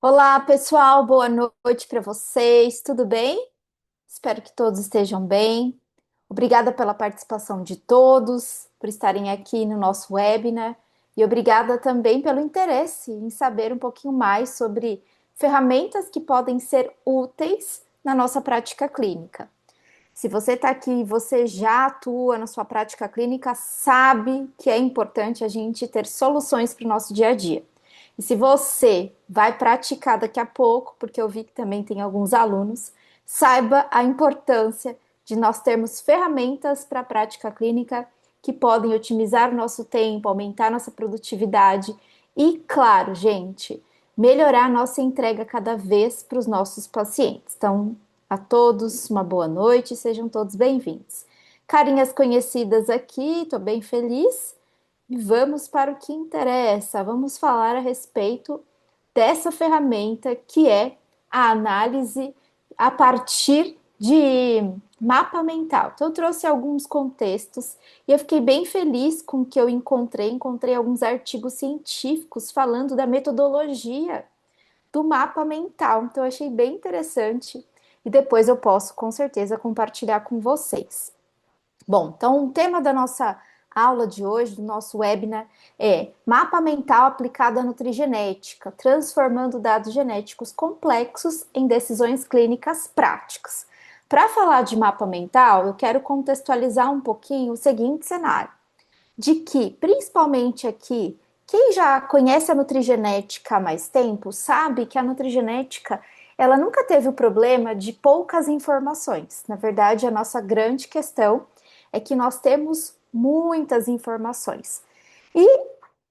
Olá, pessoal, boa noite para vocês, tudo bem? Espero que todos estejam bem. Obrigada pela participação de todos, por estarem aqui no nosso webinar e obrigada também pelo interesse em saber um pouquinho mais sobre ferramentas que podem ser úteis na nossa prática clínica. Se você está aqui e você já atua na sua prática clínica, sabe que é importante a gente ter soluções para o nosso dia a dia. E se você vai praticar daqui a pouco, porque eu vi que também tem alguns alunos, saiba a importância de nós termos ferramentas para a prática clínica que podem otimizar o nosso tempo, aumentar nossa produtividade e, claro, gente, melhorar a nossa entrega cada vez para os nossos pacientes. Então, a todos, uma boa noite, sejam todos bem-vindos. Carinhas conhecidas aqui, estou bem feliz. E vamos para o que interessa. Vamos falar a respeito dessa ferramenta que é a análise a partir de mapa mental. Então, eu trouxe alguns contextos e eu fiquei bem feliz com o que eu encontrei. Encontrei alguns artigos científicos falando da metodologia do mapa mental. Então, eu achei bem interessante e depois eu posso com certeza compartilhar com vocês. Bom, então o tema da nossa aula de hoje, do nosso webinar, é mapa mental aplicado à nutrigenética, transformando dados genéticos complexos em decisões clínicas práticas. Para falar de mapa mental, eu quero contextualizar um pouquinho o seguinte cenário: de que, principalmente aqui, quem já conhece a nutrigenética há mais tempo sabe que a nutrigenética ela nunca teve o problema de poucas informações. Na verdade, a nossa grande questão é que nós temos muitas informações. E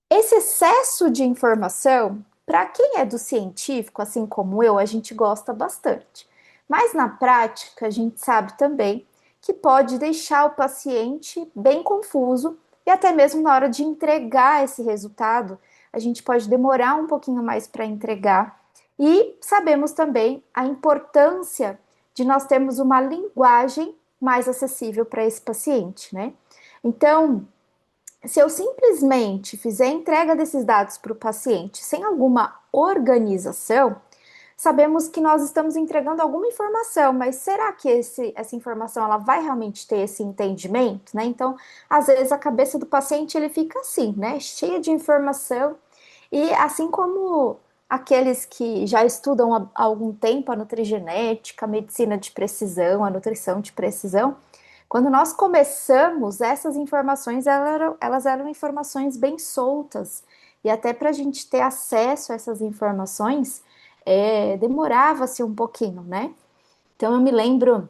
esse excesso de informação, para quem é do científico, assim como eu, a gente gosta bastante. Mas na prática, a gente sabe também que pode deixar o paciente bem confuso e até mesmo na hora de entregar esse resultado, a gente pode demorar um pouquinho mais para entregar. E sabemos também a importância de nós termos uma linguagem mais acessível para esse paciente, né? Então, se eu simplesmente fizer a entrega desses dados para o paciente sem alguma organização, sabemos que nós estamos entregando alguma informação, mas será que essa informação ela vai realmente ter esse entendimento, né? Então, às vezes a cabeça do paciente ele fica assim, né? Cheia de informação e assim como aqueles que já estudam há algum tempo a nutrigenética, a medicina de precisão, a nutrição de precisão, quando nós começamos, essas informações elas eram informações bem soltas. E até para a gente ter acesso a essas informações, demorava-se um pouquinho, né? Então eu me lembro,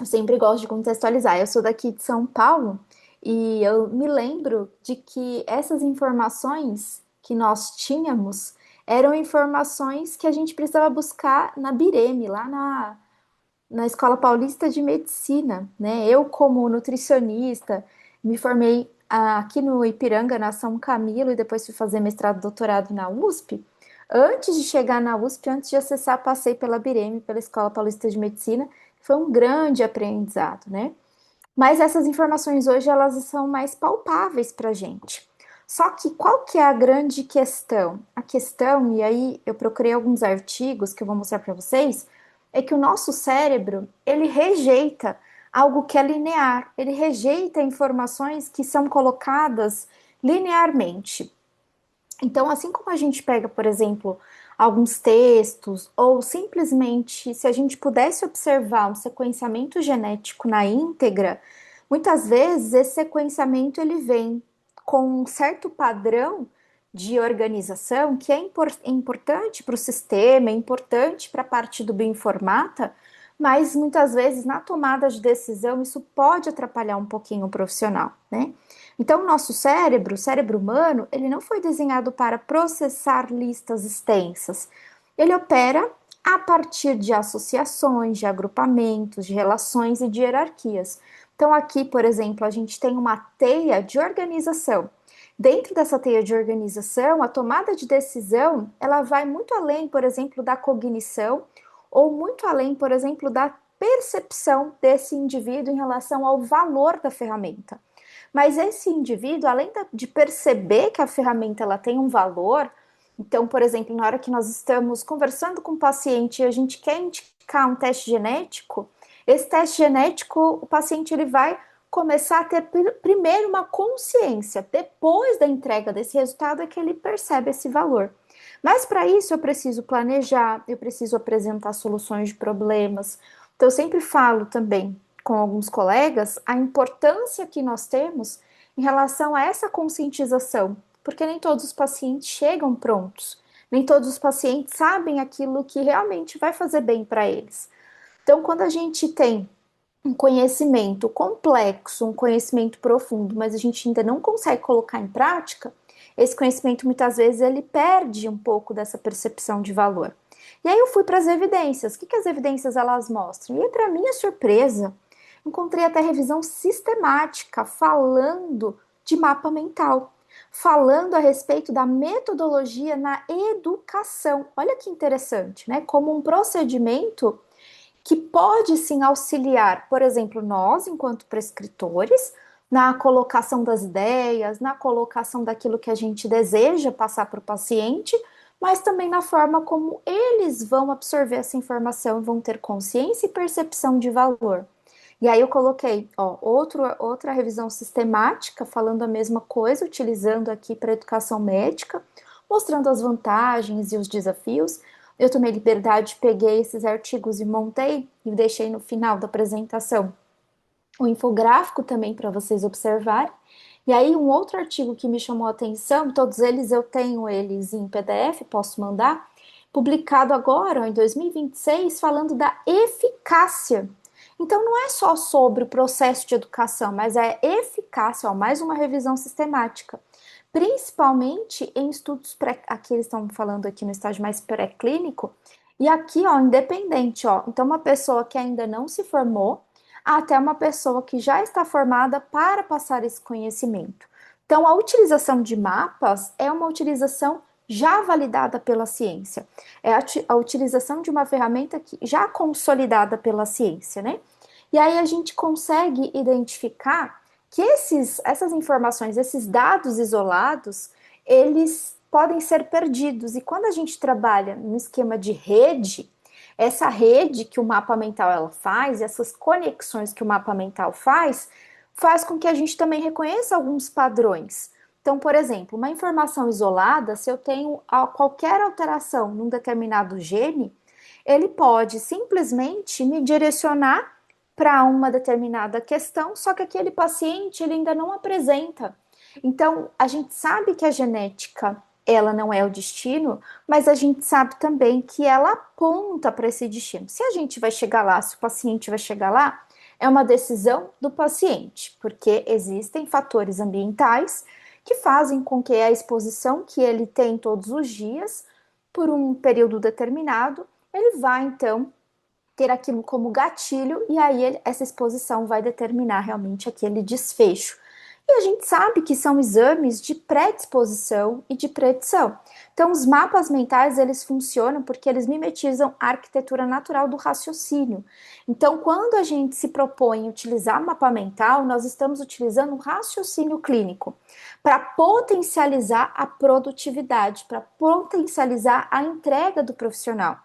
eu sempre gosto de contextualizar. Eu sou daqui de São Paulo e eu me lembro de que essas informações que nós tínhamos eram informações que a gente precisava buscar na Bireme, lá na Escola Paulista de Medicina, né? Eu, como nutricionista, me formei aqui no Ipiranga, na São Camilo, e depois fui fazer mestrado e doutorado na USP. Antes de chegar na USP, antes de acessar, passei pela Bireme, pela Escola Paulista de Medicina. Foi um grande aprendizado, né? Mas essas informações hoje elas são mais palpáveis para a gente. Só que qual que é a grande questão? A questão, e aí eu procurei alguns artigos que eu vou mostrar para vocês, é que o nosso cérebro, ele rejeita algo que é linear, ele rejeita informações que são colocadas linearmente. Então, assim como a gente pega, por exemplo, alguns textos, ou simplesmente se a gente pudesse observar um sequenciamento genético na íntegra, muitas vezes esse sequenciamento ele vem com um certo padrão de organização que é importante para o sistema, é importante para a parte do bioinformata, mas muitas vezes na tomada de decisão isso pode atrapalhar um pouquinho o profissional, né? Então, o nosso cérebro, o cérebro humano, ele não foi desenhado para processar listas extensas. Ele opera a partir de associações, de agrupamentos, de relações e de hierarquias. Então, aqui, por exemplo, a gente tem uma teia de organização. Dentro dessa teia de organização, a tomada de decisão, ela vai muito além, por exemplo, da cognição ou muito além, por exemplo, da percepção desse indivíduo em relação ao valor da ferramenta. Mas esse indivíduo, além de perceber que a ferramenta ela tem um valor, Então, por exemplo, na hora que nós estamos conversando com o paciente e a gente quer indicar um teste genético, esse teste genético, o paciente ele vai começar a ter primeiro uma consciência, depois da entrega desse resultado é que ele percebe esse valor. Mas para isso eu preciso planejar, eu preciso apresentar soluções de problemas. Então eu sempre falo também com alguns colegas a importância que nós temos em relação a essa conscientização, porque nem todos os pacientes chegam prontos, nem todos os pacientes sabem aquilo que realmente vai fazer bem para eles. Então, quando a gente tem um conhecimento complexo, um conhecimento profundo, mas a gente ainda não consegue colocar em prática, esse conhecimento muitas vezes ele perde um pouco dessa percepção de valor. E aí eu fui para as evidências. O que as evidências elas mostram? E aí, para minha surpresa, encontrei até revisão sistemática falando de mapa mental, falando a respeito da metodologia na educação. Olha que interessante, né? Como um procedimento que pode sim auxiliar, por exemplo, nós, enquanto prescritores, na colocação das ideias, na colocação daquilo que a gente deseja passar para o paciente, mas também na forma como eles vão absorver essa informação e vão ter consciência e percepção de valor. E aí eu coloquei, ó, outra revisão sistemática falando a mesma coisa, utilizando aqui para educação médica, mostrando as vantagens e os desafios. Eu tomei liberdade, peguei esses artigos e montei e deixei no final da apresentação o infográfico também para vocês observarem. E aí um outro artigo que me chamou a atenção, todos eles eu tenho eles em PDF, posso mandar, publicado agora, em 2026, falando da eficácia. Então não é só sobre o processo de educação, mas é eficácia, ó, mais uma revisão sistemática. Principalmente em estudos pré, aqui eles estão falando aqui no estágio mais pré-clínico, e aqui, ó, independente, ó. Então, uma pessoa que ainda não se formou, até uma pessoa que já está formada para passar esse conhecimento. Então, a utilização de mapas é uma utilização já validada pela ciência. É a utilização de uma ferramenta que já consolidada pela ciência, né? E aí a gente consegue identificar que essas informações, esses dados isolados, eles podem ser perdidos. E quando a gente trabalha no esquema de rede, essa rede que o mapa mental ela faz, essas conexões que o mapa mental faz com que a gente também reconheça alguns padrões. Então, por exemplo, uma informação isolada, se eu tenho qualquer alteração num determinado gene, ele pode simplesmente me direcionar para uma determinada questão, só que aquele paciente ele ainda não apresenta. Então, a gente sabe que a genética ela não é o destino, mas a gente sabe também que ela aponta para esse destino. Se a gente vai chegar lá, se o paciente vai chegar lá, é uma decisão do paciente, porque existem fatores ambientais que fazem com que a exposição que ele tem todos os dias, por um período determinado, ele vai então ter aquilo como gatilho e aí essa exposição vai determinar realmente aquele desfecho. E a gente sabe que são exames de predisposição e de predição. Então, os mapas mentais, eles funcionam porque eles mimetizam a arquitetura natural do raciocínio. Então, quando a gente se propõe utilizar mapa mental, nós estamos utilizando um raciocínio clínico para potencializar a produtividade, para potencializar a entrega do profissional.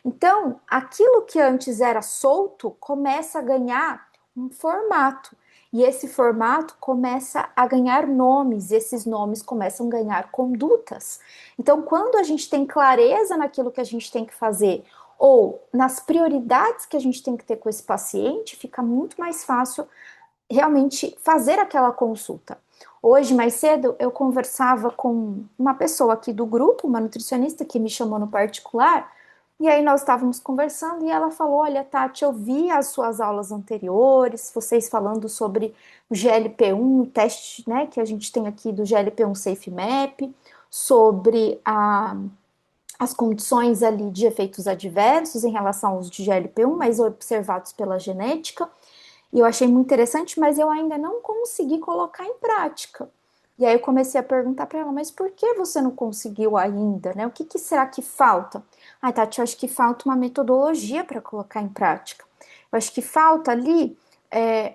Então, aquilo que antes era solto começa a ganhar um formato. E esse formato começa a ganhar nomes, e esses nomes começam a ganhar condutas. Então, quando a gente tem clareza naquilo que a gente tem que fazer, ou nas prioridades que a gente tem que ter com esse paciente, fica muito mais fácil realmente fazer aquela consulta. Hoje, mais cedo, eu conversava com uma pessoa aqui do grupo, uma nutricionista que me chamou no particular, e aí nós estávamos conversando e ela falou: Olha, Tati, eu vi as suas aulas anteriores, vocês falando sobre o GLP-1, o teste, né, que a gente tem aqui do GLP-1 Safe Map, sobre as condições ali de efeitos adversos em relação ao uso de GLP-1, mas observados pela genética. E eu achei muito interessante, mas eu ainda não consegui colocar em prática. E aí eu comecei a perguntar para ela, mas por que você não conseguiu ainda, né? O que será que falta? Ah, Tati, eu acho que falta uma metodologia para colocar em prática. Eu acho que falta ali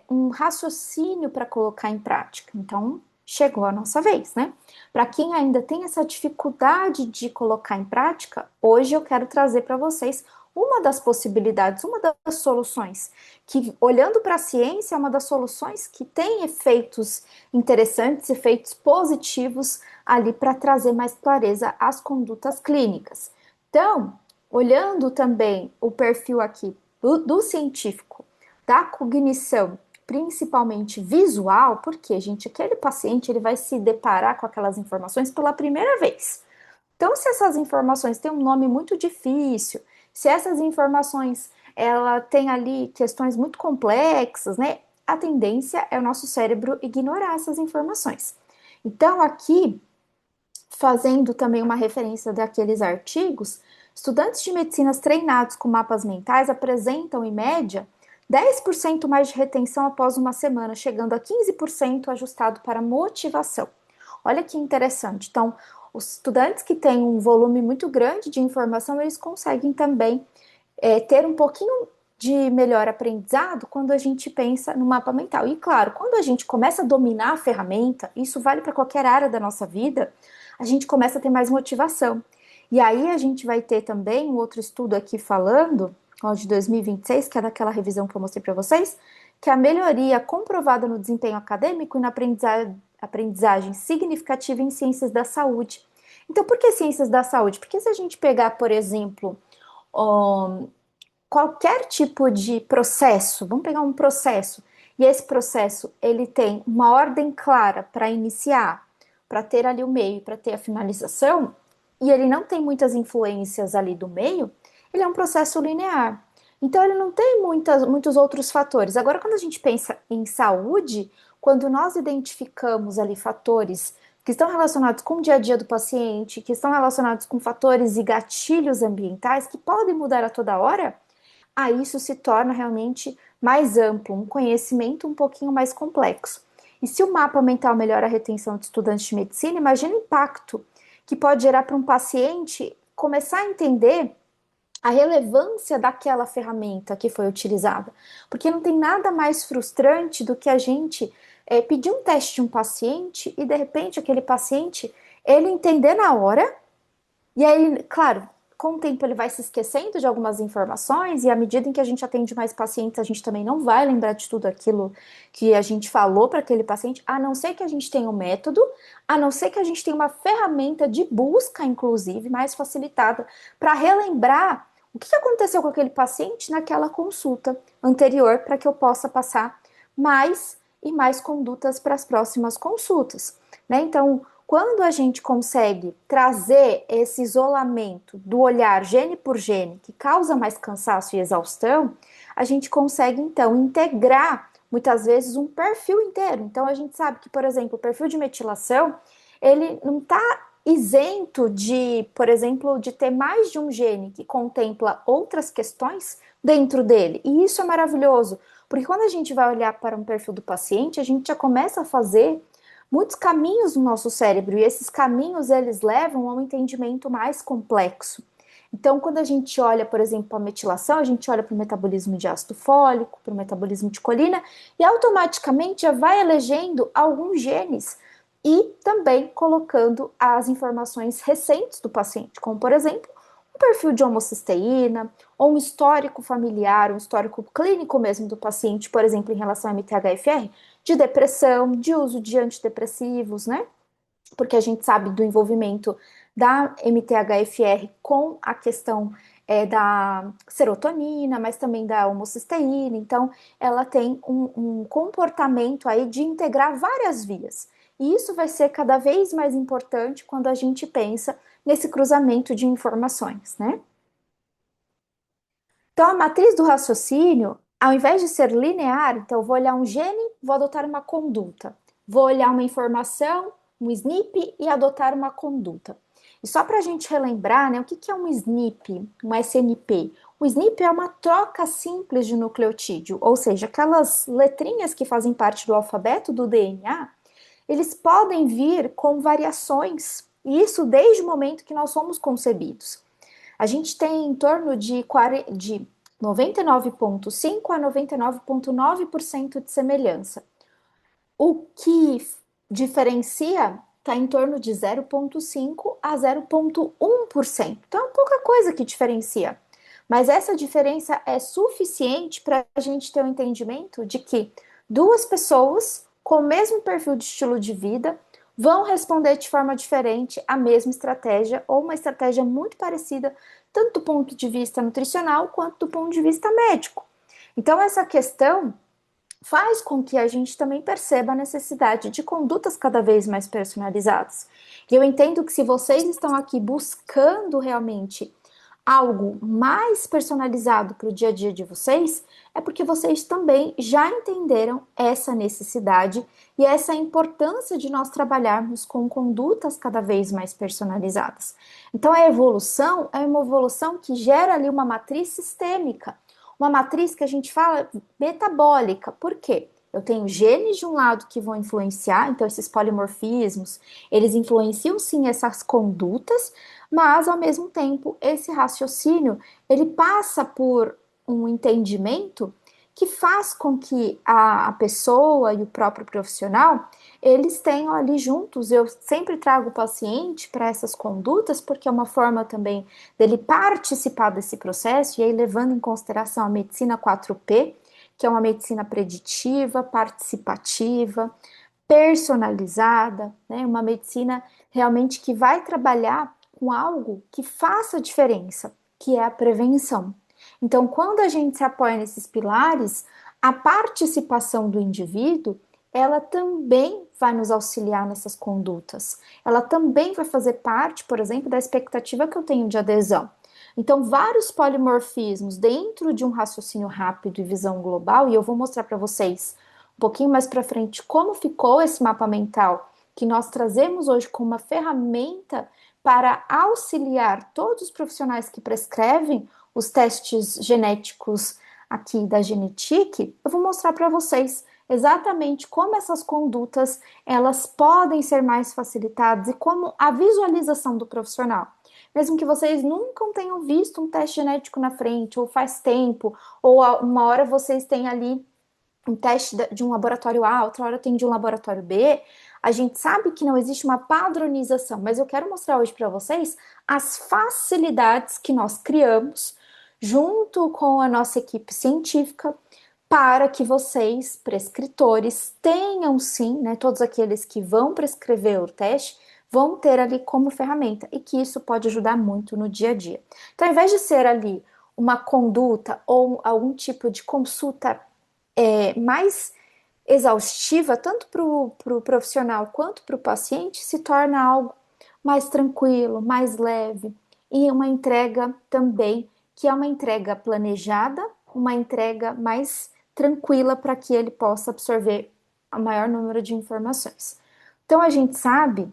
um raciocínio para colocar em prática. Então, chegou a nossa vez, né? Para quem ainda tem essa dificuldade de colocar em prática, hoje eu quero trazer para vocês uma das possibilidades, uma das soluções, que olhando para a ciência, é uma das soluções que tem efeitos interessantes, efeitos positivos ali para trazer mais clareza às condutas clínicas. Então, olhando também o perfil aqui do científico, da cognição, principalmente visual, porque, gente, aquele paciente ele vai se deparar com aquelas informações pela primeira vez. Então, se essas informações têm um nome muito difícil, se essas informações ela tem ali questões muito complexas, né? A tendência é o nosso cérebro ignorar essas informações. Então, aqui, fazendo também uma referência daqueles artigos, estudantes de medicinas treinados com mapas mentais apresentam, em média, 10% mais de retenção após uma semana, chegando a 15% ajustado para motivação. Olha que interessante. Então, os estudantes que têm um volume muito grande de informação, eles conseguem também ter um pouquinho de melhor aprendizado quando a gente pensa no mapa mental. E claro, quando a gente começa a dominar a ferramenta, isso vale para qualquer área da nossa vida, a gente começa a ter mais motivação. E aí a gente vai ter também um outro estudo aqui falando, ó, de 2026, que é daquela revisão que eu mostrei para vocês, que a melhoria comprovada no desempenho acadêmico e na aprendizagem significativa em ciências da saúde. Então, por que ciências da saúde? Porque se a gente pegar, por exemplo, um, qualquer tipo de processo, vamos pegar um processo, e esse processo ele tem uma ordem clara para iniciar, para ter ali o meio, para ter a finalização, e ele não tem muitas influências ali do meio, ele é um processo linear. Então ele não tem muitos outros fatores. Agora, quando a gente pensa em saúde, quando nós identificamos ali fatores que estão relacionados com o dia a dia do paciente, que estão relacionados com fatores e gatilhos ambientais que podem mudar a toda hora, aí isso se torna realmente mais amplo, um conhecimento um pouquinho mais complexo. E se o mapa mental melhora a retenção de estudantes de medicina, imagina o impacto que pode gerar para um paciente começar a entender a relevância daquela ferramenta que foi utilizada. Porque não tem nada mais frustrante do que a gente pedir um teste de um paciente e de repente aquele paciente ele entender na hora e aí, claro, com o tempo ele vai se esquecendo de algumas informações, e à medida em que a gente atende mais pacientes, a gente também não vai lembrar de tudo aquilo que a gente falou para aquele paciente, a não ser que a gente tenha um método, a não ser que a gente tenha uma ferramenta de busca, inclusive, mais facilitada, para relembrar o que aconteceu com aquele paciente naquela consulta anterior, para que eu possa passar mais e mais condutas para as próximas consultas, né? Então, quando a gente consegue trazer esse isolamento do olhar gene por gene, que causa mais cansaço e exaustão, a gente consegue então integrar muitas vezes um perfil inteiro. Então a gente sabe que, por exemplo, o perfil de metilação, ele não está isento de, por exemplo, de ter mais de um gene que contempla outras questões dentro dele. E isso é maravilhoso, porque quando a gente vai olhar para um perfil do paciente, a gente já começa a fazer muitos caminhos no nosso cérebro e esses caminhos eles levam a um entendimento mais complexo. Então, quando a gente olha, por exemplo, para a metilação, a gente olha para o metabolismo de ácido fólico, para o metabolismo de colina e automaticamente já vai elegendo alguns genes e também colocando as informações recentes do paciente, como por exemplo, um perfil de homocisteína ou um histórico familiar, um histórico clínico mesmo do paciente, por exemplo, em relação a MTHFR, de depressão, de uso de antidepressivos, né? Porque a gente sabe do envolvimento da MTHFR com a questão da serotonina, mas também da homocisteína. Então, ela tem um comportamento aí de integrar várias vias. E isso vai ser cada vez mais importante quando a gente pensa nesse cruzamento de informações, né? Então, a matriz do raciocínio, ao invés de ser linear, então eu vou olhar um gene, vou adotar uma conduta. Vou olhar uma informação, um SNP e adotar uma conduta. E só para a gente relembrar, né, o que é um SNP, um SNP? O SNP é uma troca simples de nucleotídeo, ou seja, aquelas letrinhas que fazem parte do alfabeto do DNA, eles podem vir com variações, e isso desde o momento que nós somos concebidos. A gente tem em torno de 99,5% a 99,9% de semelhança. O que diferencia está em torno de 0,5 a 0,1%. Então, é pouca coisa que diferencia. Mas essa diferença é suficiente para a gente ter um entendimento de que duas pessoas com o mesmo perfil de estilo de vida vão responder de forma diferente à mesma estratégia ou uma estratégia muito parecida, tanto do ponto de vista nutricional quanto do ponto de vista médico. Então, essa questão faz com que a gente também perceba a necessidade de condutas cada vez mais personalizadas. E eu entendo que se vocês estão aqui buscando realmente algo mais personalizado para o dia a dia de vocês, é porque vocês também já entenderam essa necessidade e essa importância de nós trabalharmos com condutas cada vez mais personalizadas. Então, a evolução é uma evolução que gera ali uma matriz sistêmica, uma matriz que a gente fala metabólica. Por quê? Eu tenho genes de um lado que vão influenciar, então esses polimorfismos, eles influenciam sim essas condutas, mas ao mesmo tempo esse raciocínio, ele passa por um entendimento que faz com que a pessoa e o próprio profissional, eles tenham ali juntos, eu sempre trago o paciente para essas condutas, porque é uma forma também dele participar desse processo, e aí levando em consideração a medicina 4P, que é uma medicina preditiva, participativa, personalizada, né? Uma medicina realmente que vai trabalhar com algo que faça diferença, que é a prevenção. Então, quando a gente se apoia nesses pilares, a participação do indivíduo, ela também vai nos auxiliar nessas condutas. Ela também vai fazer parte, por exemplo, da expectativa que eu tenho de adesão. Então, vários polimorfismos dentro de um raciocínio rápido e visão global, e eu vou mostrar para vocês um pouquinho mais para frente como ficou esse mapa mental que nós trazemos hoje como uma ferramenta para auxiliar todos os profissionais que prescrevem os testes genéticos aqui da Genetic. Eu vou mostrar para vocês exatamente como essas condutas elas podem ser mais facilitadas e como a visualização do profissional. Mesmo que vocês nunca tenham visto um teste genético na frente, ou faz tempo, ou uma hora vocês têm ali um teste de um laboratório A, outra hora tem de um laboratório B, a gente sabe que não existe uma padronização, mas eu quero mostrar hoje para vocês as facilidades que nós criamos junto com a nossa equipe científica para que vocês, prescritores, tenham sim, né, todos aqueles que vão prescrever o teste, vão ter ali como ferramenta e que isso pode ajudar muito no dia a dia. Então, ao invés de ser ali uma conduta ou algum tipo de consulta mais exaustiva, tanto para o profissional quanto para o paciente, se torna algo mais tranquilo, mais leve e uma entrega também que é uma entrega planejada, uma entrega mais tranquila para que ele possa absorver o maior número de informações. Então a gente sabe,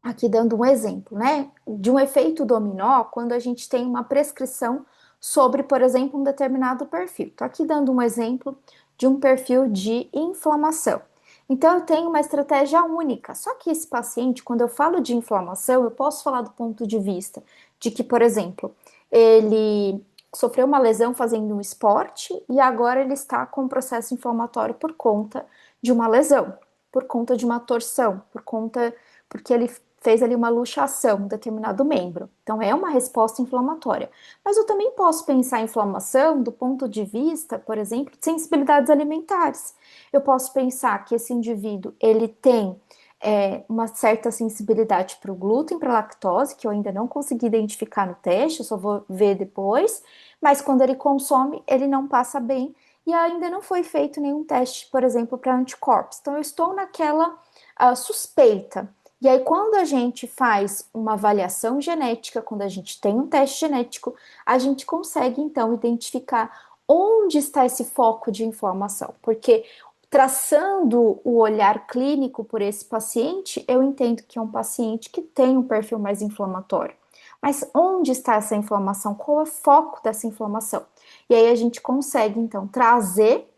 aqui dando um exemplo, né, de um efeito dominó quando a gente tem uma prescrição sobre, por exemplo, um determinado perfil. Estou aqui dando um exemplo de um perfil de inflamação. Então, eu tenho uma estratégia única. Só que esse paciente, quando eu falo de inflamação, eu posso falar do ponto de vista de que, por exemplo, ele sofreu uma lesão fazendo um esporte e agora ele está com um processo inflamatório por conta de uma lesão, por conta de uma torção, por conta porque ele fez ali uma luxação, um determinado membro. Então é uma resposta inflamatória. Mas eu também posso pensar em inflamação do ponto de vista, por exemplo, de sensibilidades alimentares. Eu posso pensar que esse indivíduo ele tem uma certa sensibilidade para o glúten, para a lactose, que eu ainda não consegui identificar no teste, eu só vou ver depois, mas quando ele consome, ele não passa bem e ainda não foi feito nenhum teste, por exemplo, para anticorpos. Então eu estou naquela suspeita. E aí, quando a gente faz uma avaliação genética, quando a gente tem um teste genético, a gente consegue então identificar onde está esse foco de inflamação, porque traçando o olhar clínico por esse paciente, eu entendo que é um paciente que tem um perfil mais inflamatório. Mas onde está essa inflamação? Qual é o foco dessa inflamação? E aí a gente consegue então trazer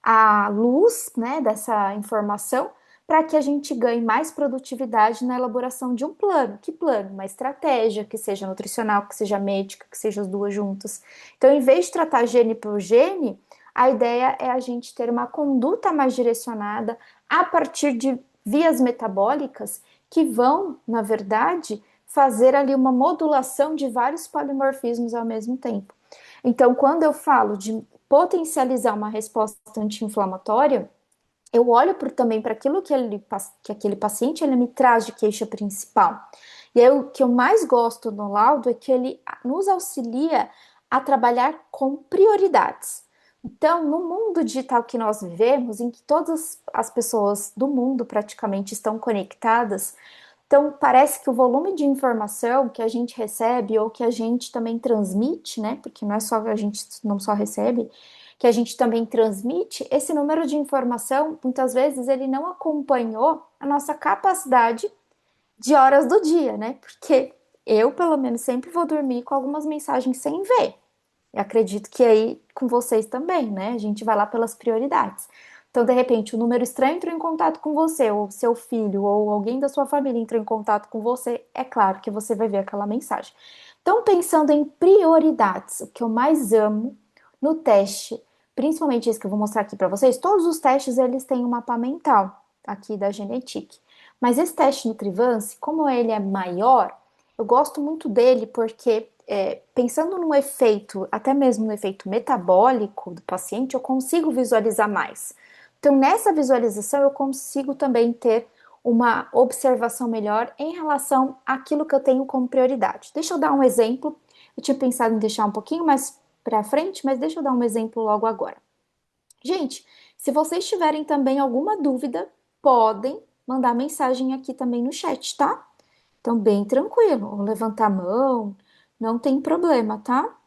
a luz, né, dessa informação para que a gente ganhe mais produtividade na elaboração de um plano. Que plano? Uma estratégia, que seja nutricional, que seja médica, que seja as duas juntas. Então, em vez de tratar gene por gene, a ideia é a gente ter uma conduta mais direcionada a partir de vias metabólicas que vão, na verdade, fazer ali uma modulação de vários polimorfismos ao mesmo tempo. Então, quando eu falo de potencializar uma resposta anti-inflamatória, eu olho também para aquilo que aquele paciente ele me traz de queixa principal. E aí, o que eu mais gosto no laudo é que ele nos auxilia a trabalhar com prioridades. Então, no mundo digital que nós vivemos, em que todas as pessoas do mundo praticamente estão conectadas, então parece que o volume de informação que a gente recebe ou que a gente também transmite, né? Porque não é só a gente não só recebe, que a gente também transmite, esse número de informação, muitas vezes ele não acompanhou a nossa capacidade de horas do dia, né? Porque eu, pelo menos, sempre vou dormir com algumas mensagens sem ver. E acredito que aí com vocês também, né? A gente vai lá pelas prioridades. Então, de repente, um número estranho entrou em contato com você, ou seu filho, ou alguém da sua família entrou em contato com você, é claro que você vai ver aquela mensagem. Então, pensando em prioridades, o que eu mais amo no teste, principalmente esse que eu vou mostrar aqui para vocês, todos os testes eles têm um mapa mental aqui da Genetic. Mas esse teste Nutrivance, como ele é maior, eu gosto muito dele porque, pensando no efeito, até mesmo no efeito metabólico do paciente, eu consigo visualizar mais. Então, nessa visualização, eu consigo também ter uma observação melhor em relação àquilo que eu tenho como prioridade. Deixa eu dar um exemplo. Eu tinha pensado em deixar um pouquinho mais para frente, mas deixa eu dar um exemplo logo agora. Gente, se vocês tiverem também alguma dúvida, podem mandar mensagem aqui também no chat, tá? Então, bem tranquilo, ou levantar a mão, não tem problema, tá?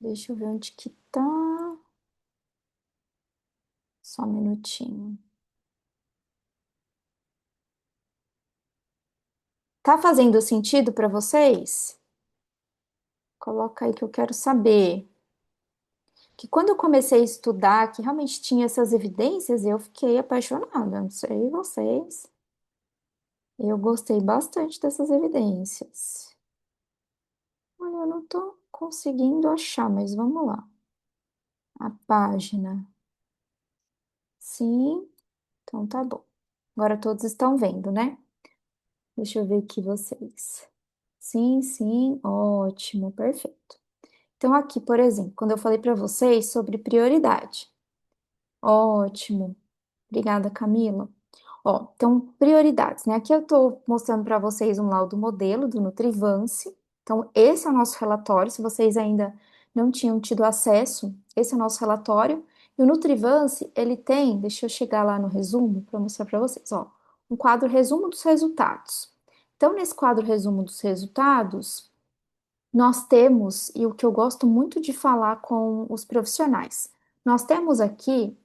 Deixa eu ver onde que tá. Só um minutinho. Tá fazendo sentido para vocês? Coloca aí que eu quero saber. Que quando eu comecei a estudar, que realmente tinha essas evidências, eu fiquei apaixonada. Não sei vocês. Eu gostei bastante dessas evidências. Olha, eu não tô conseguindo achar, mas vamos lá. A página. Sim, então tá bom. Agora todos estão vendo, né? Deixa eu ver aqui vocês. Sim, sim, ótimo, perfeito. Então, aqui, por exemplo, quando eu falei para vocês sobre prioridade. Ótimo. Obrigada, Camila. Ó, então, prioridades, né? Aqui eu estou mostrando para vocês um laudo modelo do Nutrivance. Então, esse é o nosso relatório. Se vocês ainda não tinham tido acesso, esse é o nosso relatório. E o Nutrivance, ele tem, deixa eu chegar lá no resumo para mostrar para vocês, ó, um quadro resumo dos resultados. Então, nesse quadro resumo dos resultados, nós temos, e o que eu gosto muito de falar com os profissionais, nós temos aqui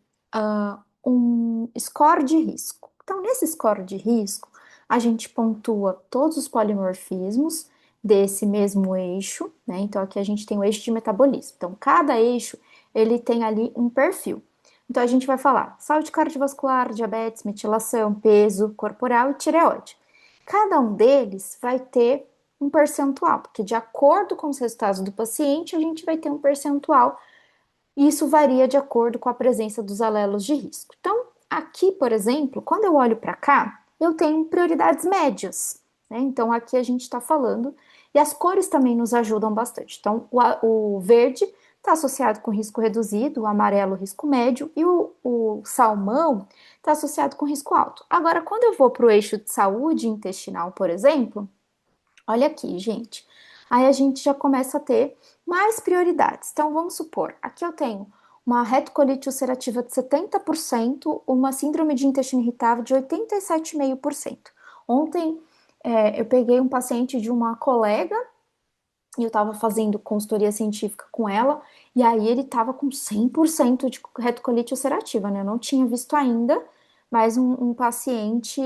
um score de risco. Então, nesse score de risco, a gente pontua todos os polimorfismos desse mesmo eixo, né? Então, aqui a gente tem o eixo de metabolismo. Então, cada eixo, ele tem ali um perfil. Então, a gente vai falar saúde cardiovascular, diabetes, metilação, peso corporal e tireoide. Cada um deles vai ter um percentual, porque de acordo com os resultados do paciente, a gente vai ter um percentual e isso varia de acordo com a presença dos alelos de risco. Então, aqui, por exemplo, quando eu olho para cá, eu tenho prioridades médias, né? Então, aqui a gente está falando, e as cores também nos ajudam bastante. Então, o verde está associado com risco reduzido, o amarelo, risco médio, e o salmão está associado com risco alto. Agora, quando eu vou para o eixo de saúde intestinal, por exemplo, olha aqui, gente. Aí a gente já começa a ter mais prioridades. Então, vamos supor, aqui eu tenho uma retocolite ulcerativa de 70%, uma síndrome de intestino irritável de 87,5%. Ontem, eu peguei um paciente de uma colega e eu estava fazendo consultoria científica com ela, e aí ele estava com 100% de retocolite ulcerativa, né? Eu não tinha visto ainda, mas um paciente,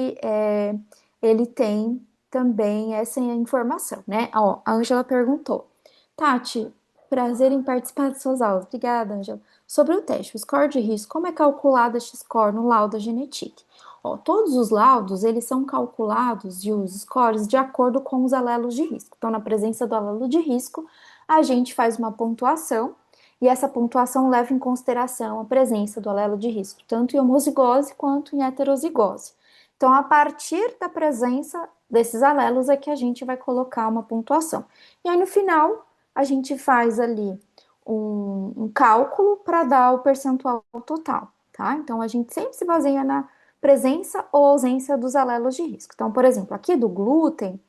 ele tem também essa informação, né? Ó, a Ângela perguntou, Tati, prazer em participar de suas aulas. Obrigada, Ângela. Sobre o teste, o score de risco, como é calculado este score no laudo Genetic? Ó, todos os laudos, eles são calculados e os scores de acordo com os alelos de risco. Então, na presença do alelo de risco, a gente faz uma pontuação E essa pontuação leva em consideração a presença do alelo de risco, tanto em homozigose quanto em heterozigose. Então, a partir da presença desses alelos é que a gente vai colocar uma pontuação. E aí, no final, a gente faz ali um cálculo para dar o percentual total, tá? Então, a gente sempre se baseia na presença ou ausência dos alelos de risco. Então, por exemplo, aqui do glúten,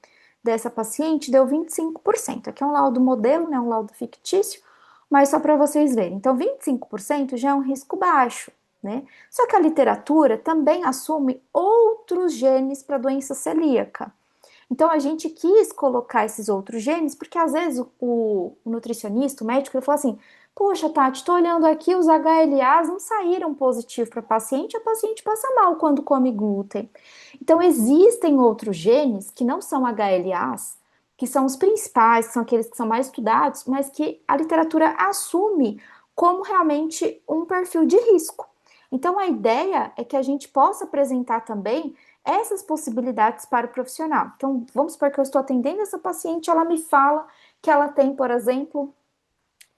dessa paciente deu 25%. Aqui é um laudo modelo, né, um laudo fictício, mas só para vocês verem. Então, 25% já é um risco baixo, né? Só que a literatura também assume outros genes para doença celíaca. Então, a gente quis colocar esses outros genes, porque às vezes o nutricionista, o médico, ele fala assim: poxa, Tati, estou olhando aqui, os HLAs não saíram positivos para a paciente passa mal quando come glúten. Então, existem outros genes que não são HLAs, que são os principais, que são aqueles que são mais estudados, mas que a literatura assume como realmente um perfil de risco. Então, a ideia é que a gente possa apresentar também essas possibilidades para o profissional. Então, vamos supor que eu estou atendendo essa paciente, ela me fala que ela tem, por exemplo,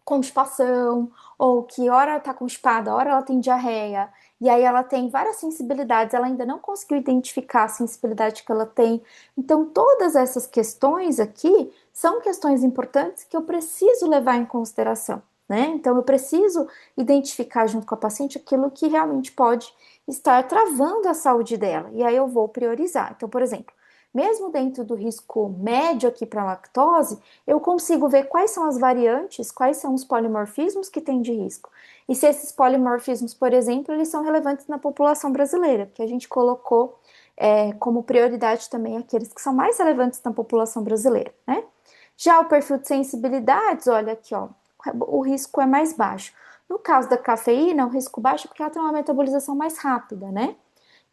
constipação, ou que hora ela está constipada, hora ela tem diarreia, e aí ela tem várias sensibilidades, ela ainda não conseguiu identificar a sensibilidade que ela tem. Então, todas essas questões aqui são questões importantes que eu preciso levar em consideração, né? Então, eu preciso identificar junto com a paciente aquilo que realmente pode estar travando a saúde dela, e aí eu vou priorizar. Então, por exemplo, mesmo dentro do risco médio aqui para lactose, eu consigo ver quais são as variantes, quais são os polimorfismos que tem de risco. E se esses polimorfismos, por exemplo, eles são relevantes na população brasileira, que a gente colocou como prioridade também aqueles que são mais relevantes na população brasileira, né? Já o perfil de sensibilidades, olha aqui, ó, o risco é mais baixo. No caso da cafeína, o risco baixo porque ela tem uma metabolização mais rápida, né?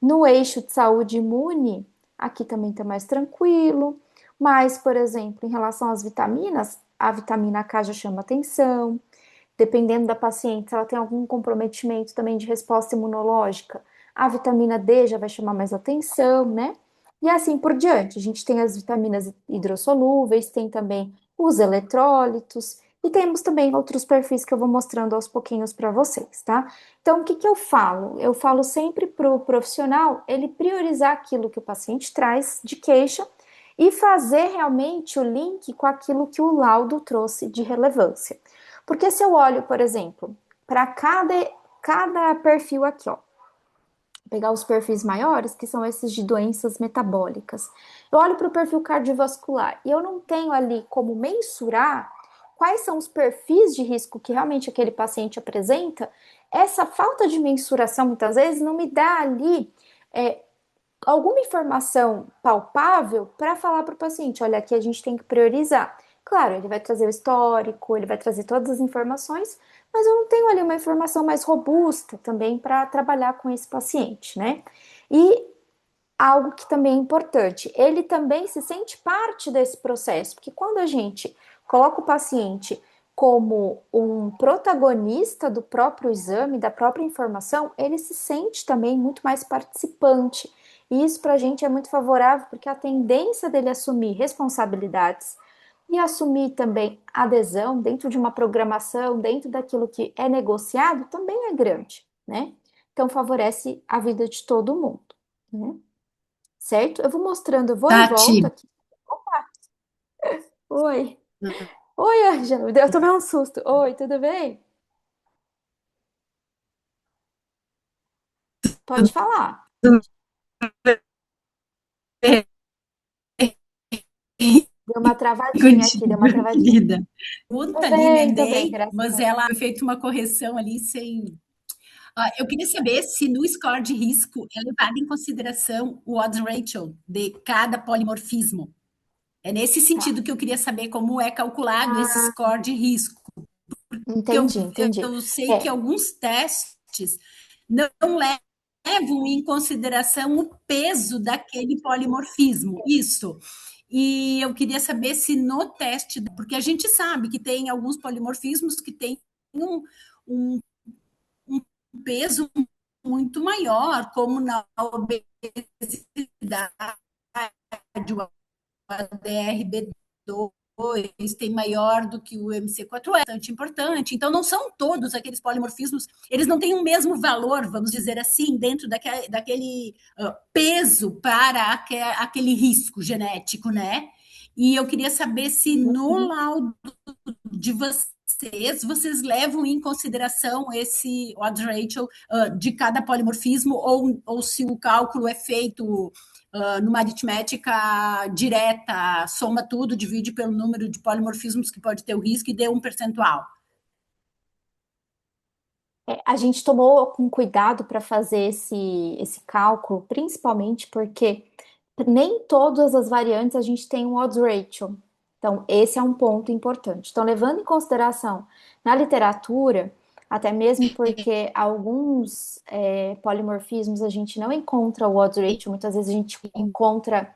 No eixo de saúde imune, aqui também está mais tranquilo. Mas, por exemplo, em relação às vitaminas, a vitamina K já chama atenção. Dependendo da paciente, se ela tem algum comprometimento também de resposta imunológica, a vitamina D já vai chamar mais atenção, né? E assim por diante. A gente tem as vitaminas hidrossolúveis, tem também os eletrólitos e temos também outros perfis que eu vou mostrando aos pouquinhos para vocês, tá? Então, o que que eu falo? Eu falo sempre para o profissional ele priorizar aquilo que o paciente traz de queixa e fazer realmente o link com aquilo que o laudo trouxe de relevância. Porque se eu olho, por exemplo, para cada perfil aqui, ó, pegar os perfis maiores, que são esses de doenças metabólicas, eu olho para o perfil cardiovascular e eu não tenho ali como mensurar quais são os perfis de risco que realmente aquele paciente apresenta, essa falta de mensuração muitas vezes não me dá ali é, alguma informação palpável para falar para o paciente: olha, aqui a gente tem que priorizar. Claro, ele vai trazer o histórico, ele vai trazer todas as informações, mas eu não tenho ali uma informação mais robusta também para trabalhar com esse paciente, né? E algo que também é importante, ele também se sente parte desse processo, porque quando a gente coloca o paciente como um protagonista do próprio exame, da própria informação, ele se sente também muito mais participante. E isso para a gente é muito favorável, porque a tendência dele assumir responsabilidades e assumir também adesão dentro de uma programação, dentro daquilo que é negociado, também é grande, né? Então favorece a vida de todo mundo, né? Certo? Eu vou mostrando, eu vou e Tati, volto aqui. Opa, oi. Oi, Ângela, eu tomei um susto. Oi, tudo bem? Pode falar. Deu uma travadinha aqui, deu contigo, uma travadinha. querida. Pergunta ali, Tô bem, lembrei, graças mas a Deus. ela foi feita uma correção ali sem. Eu queria saber se no score de risco é levado em consideração o odds ratio de cada polimorfismo. É nesse Tá. sentido que eu queria saber como é calculado esse Ah, score de risco, porque entendi, entendi. eu sei que É, alguns testes não levam em consideração o peso daquele polimorfismo. Isso. E eu queria saber se no teste, porque a gente sabe que tem alguns polimorfismos que têm um, um, um peso muito maior, como na obesidade, o ADRB2, tem maior do que o MC4E, bastante importante. Então, não são todos aqueles polimorfismos, eles não têm o mesmo valor, vamos dizer assim, dentro daquele peso para aquele risco genético, né? E eu queria saber se no Uhum. laudo de vocês levam em consideração esse odds ratio de cada polimorfismo, ou se o cálculo é feito numa aritmética direta, soma tudo, divide pelo número de polimorfismos que pode ter o risco e dê um percentual. A gente tomou com cuidado para fazer esse cálculo, principalmente porque nem todas as variantes a gente tem um odds ratio. Então, esse é um ponto importante. Então, levando em consideração na literatura, até mesmo porque alguns polimorfismos a gente não encontra o odds ratio, muitas vezes a gente encontra,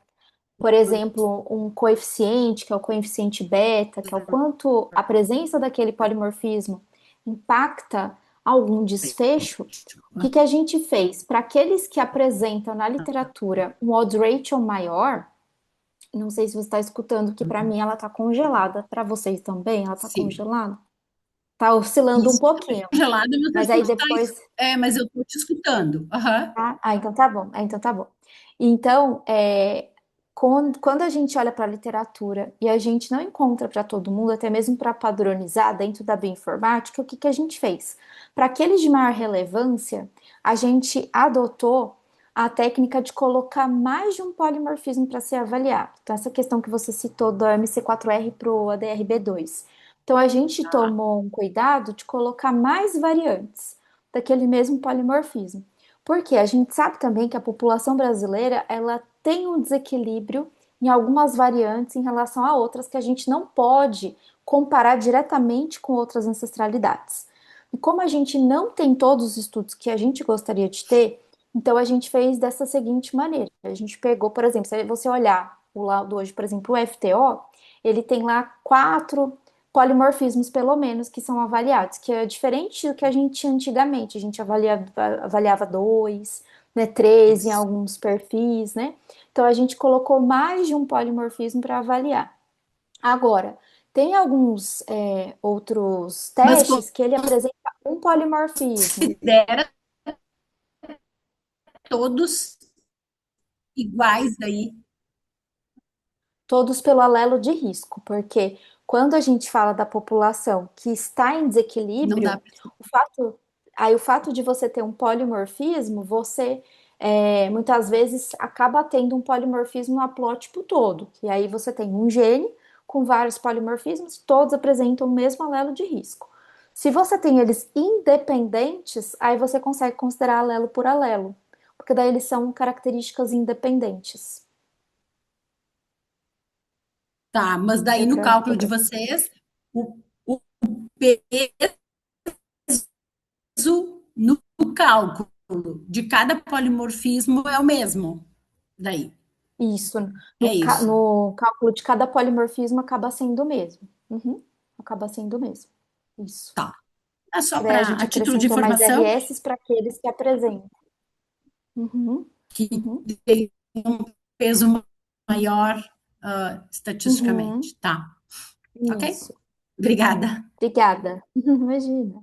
por exemplo, um coeficiente, que é o coeficiente beta, que é o quanto a presença daquele polimorfismo impacta algum desfecho. O que que a gente fez? Para aqueles que apresentam na literatura um odds ratio maior, não sei se você está escutando, que para mim ela está congelada. Para vocês também, ela está Sim. congelada? Está oscilando um Isso está pouquinho. congelado, mas a Mas aí gente está. depois. Mas eu estou te escutando. Uhum. Tá? Ah, então tá bom. Então tá bom. Então, quando a gente olha para a literatura e a gente não encontra para todo mundo, até mesmo para padronizar dentro da bioinformática, o que que a gente fez? Para aqueles de maior relevância, a gente adotou a técnica de colocar mais de um polimorfismo para ser avaliado. Então, essa questão que você citou do MC4R para o ADRB2. Então, a gente tomou um cuidado de colocar mais variantes daquele mesmo polimorfismo. Porque a gente sabe também que a população brasileira ela tem um desequilíbrio em algumas variantes em relação a outras que a gente não pode comparar diretamente com outras ancestralidades. E como a gente não tem todos os estudos que a gente gostaria de ter, então a gente fez dessa seguinte maneira. A gente pegou, por exemplo, se você olhar o laudo hoje, por exemplo, o FTO, ele tem lá 4 polimorfismos, pelo menos, que são avaliados, que é diferente do que a gente tinha antigamente. A gente avaliava 2, né, 3 em Isso. alguns perfis, né? Então a gente colocou mais de um polimorfismo para avaliar. Agora, tem alguns outros Mas testes que ele apresenta um polimorfismo, considera todos iguais daí. todos pelo alelo de risco, porque quando a gente fala da população que está em Não dá desequilíbrio, para. o fato de você ter um polimorfismo, você muitas vezes acaba tendo um polimorfismo no haplótipo todo, e aí você tem um gene com vários polimorfismos, todos apresentam o mesmo alelo de risco. Se você tem eles independentes, aí você consegue considerar alelo por alelo, porque daí eles são características independentes. Tá, mas daí Deu no deu cálculo de pra... vocês, o peso no cálculo de cada polimorfismo é o mesmo. Daí, Isso, é isso. no cálculo de cada polimorfismo acaba sendo o mesmo. Uhum, acaba sendo o mesmo. Isso. Tá. É só E daí a para gente a título de acrescentou mais informação RS para aqueles que apresentam. Uhum, que uhum, tem um peso maior uhum. estatisticamente. Tá, ok? Isso. Obrigada. Obrigada. Imagina.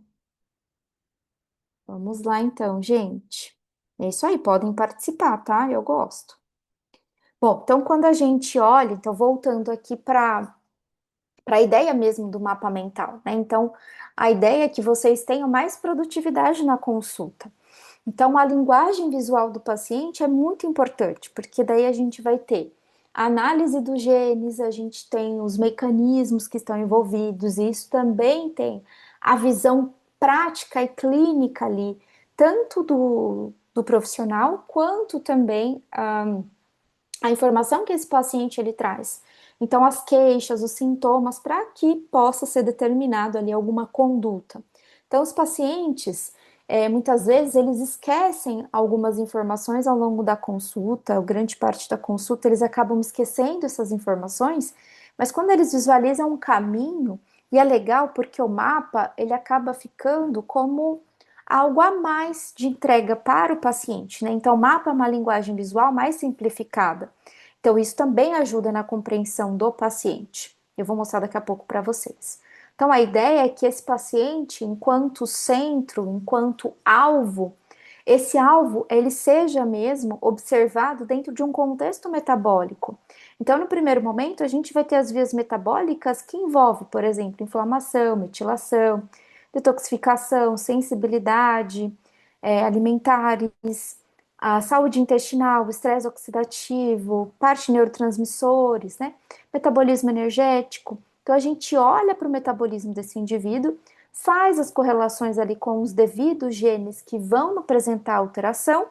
Vamos lá então, gente. É isso aí, podem participar, tá? Eu gosto. Bom, então quando a gente olha, então voltando aqui para a ideia mesmo do mapa mental, né? Então, a ideia é que vocês tenham mais produtividade na consulta. Então, a linguagem visual do paciente é muito importante, porque daí a gente vai ter a análise dos genes, a gente tem os mecanismos que estão envolvidos, e isso também tem a visão prática e clínica ali, tanto do profissional, quanto também a informação que esse paciente ele traz. Então, as queixas, os sintomas, para que possa ser determinado ali alguma conduta. Então, os pacientes, muitas vezes, eles esquecem algumas informações ao longo da consulta, grande parte da consulta, eles acabam esquecendo essas informações, mas quando eles visualizam um caminho, e é legal porque o mapa, ele acaba ficando como algo a mais de entrega para o paciente, né? Então, o mapa é uma linguagem visual mais simplificada. Então, isso também ajuda na compreensão do paciente. Eu vou mostrar daqui a pouco para vocês. Então, a ideia é que esse paciente, enquanto centro, enquanto alvo, esse alvo ele seja mesmo observado dentro de um contexto metabólico. Então, no primeiro momento, a gente vai ter as vias metabólicas que envolvem, por exemplo, inflamação, metilação, detoxificação, sensibilidade, alimentares, a saúde intestinal, estresse oxidativo, parte de neurotransmissores, né? Metabolismo energético. Então, a gente olha para o metabolismo desse indivíduo, faz as correlações ali com os devidos genes que vão apresentar alteração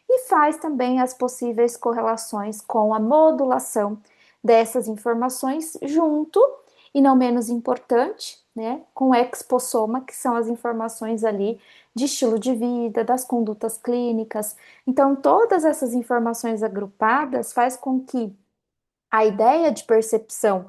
e faz também as possíveis correlações com a modulação dessas informações junto, e não menos importante, né, com o expossoma, que são as informações ali de estilo de vida, das condutas clínicas. Então, todas essas informações agrupadas faz com que a ideia de percepção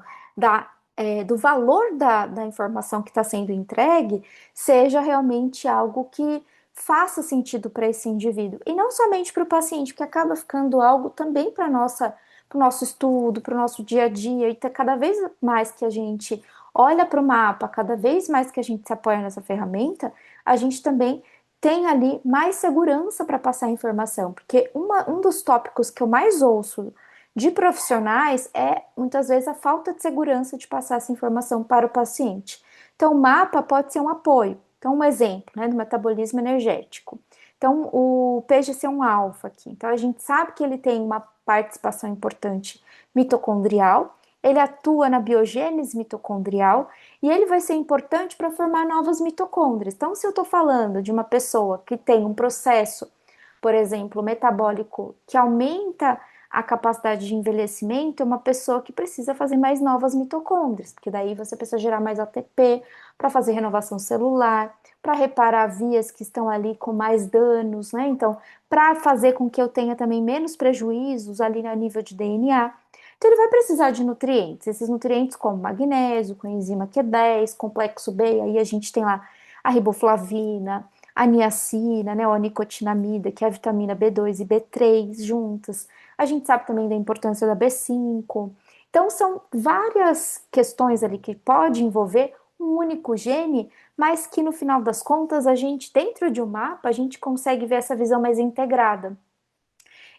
do valor da informação que está sendo entregue seja realmente algo que faça sentido para esse indivíduo. E não somente para o paciente, que acaba ficando algo também para o nosso estudo, para o nosso dia a dia. E cada vez mais que a gente olha para o mapa, cada vez mais que a gente se apoia nessa ferramenta, a gente também tem ali mais segurança para passar a informação. Porque um dos tópicos que eu mais ouço de profissionais é muitas vezes a falta de segurança de passar essa informação para o paciente. Então, o mapa pode ser um apoio. Então, um exemplo, né, do metabolismo energético. Então, o PGC1-alfa aqui. Então, a gente sabe que ele tem uma participação importante mitocondrial, ele atua na biogênese mitocondrial e ele vai ser importante para formar novas mitocôndrias. Então, se eu estou falando de uma pessoa que tem um processo, por exemplo, metabólico que aumenta a capacidade de envelhecimento, é uma pessoa que precisa fazer mais novas mitocôndrias, porque daí você precisa gerar mais ATP para fazer renovação celular, para reparar vias que estão ali com mais danos, né? Então, para fazer com que eu tenha também menos prejuízos ali a nível de DNA. Então, ele vai precisar de nutrientes, esses nutrientes como magnésio, coenzima Q10, complexo B, aí a gente tem lá a riboflavina, a niacina, né, ou a nicotinamida, que é a vitamina B2 e B3 juntas. A gente sabe também da importância da B5. Então, são várias questões ali que pode envolver um único gene, mas que no final das contas, a gente, dentro de um mapa, a gente consegue ver essa visão mais integrada.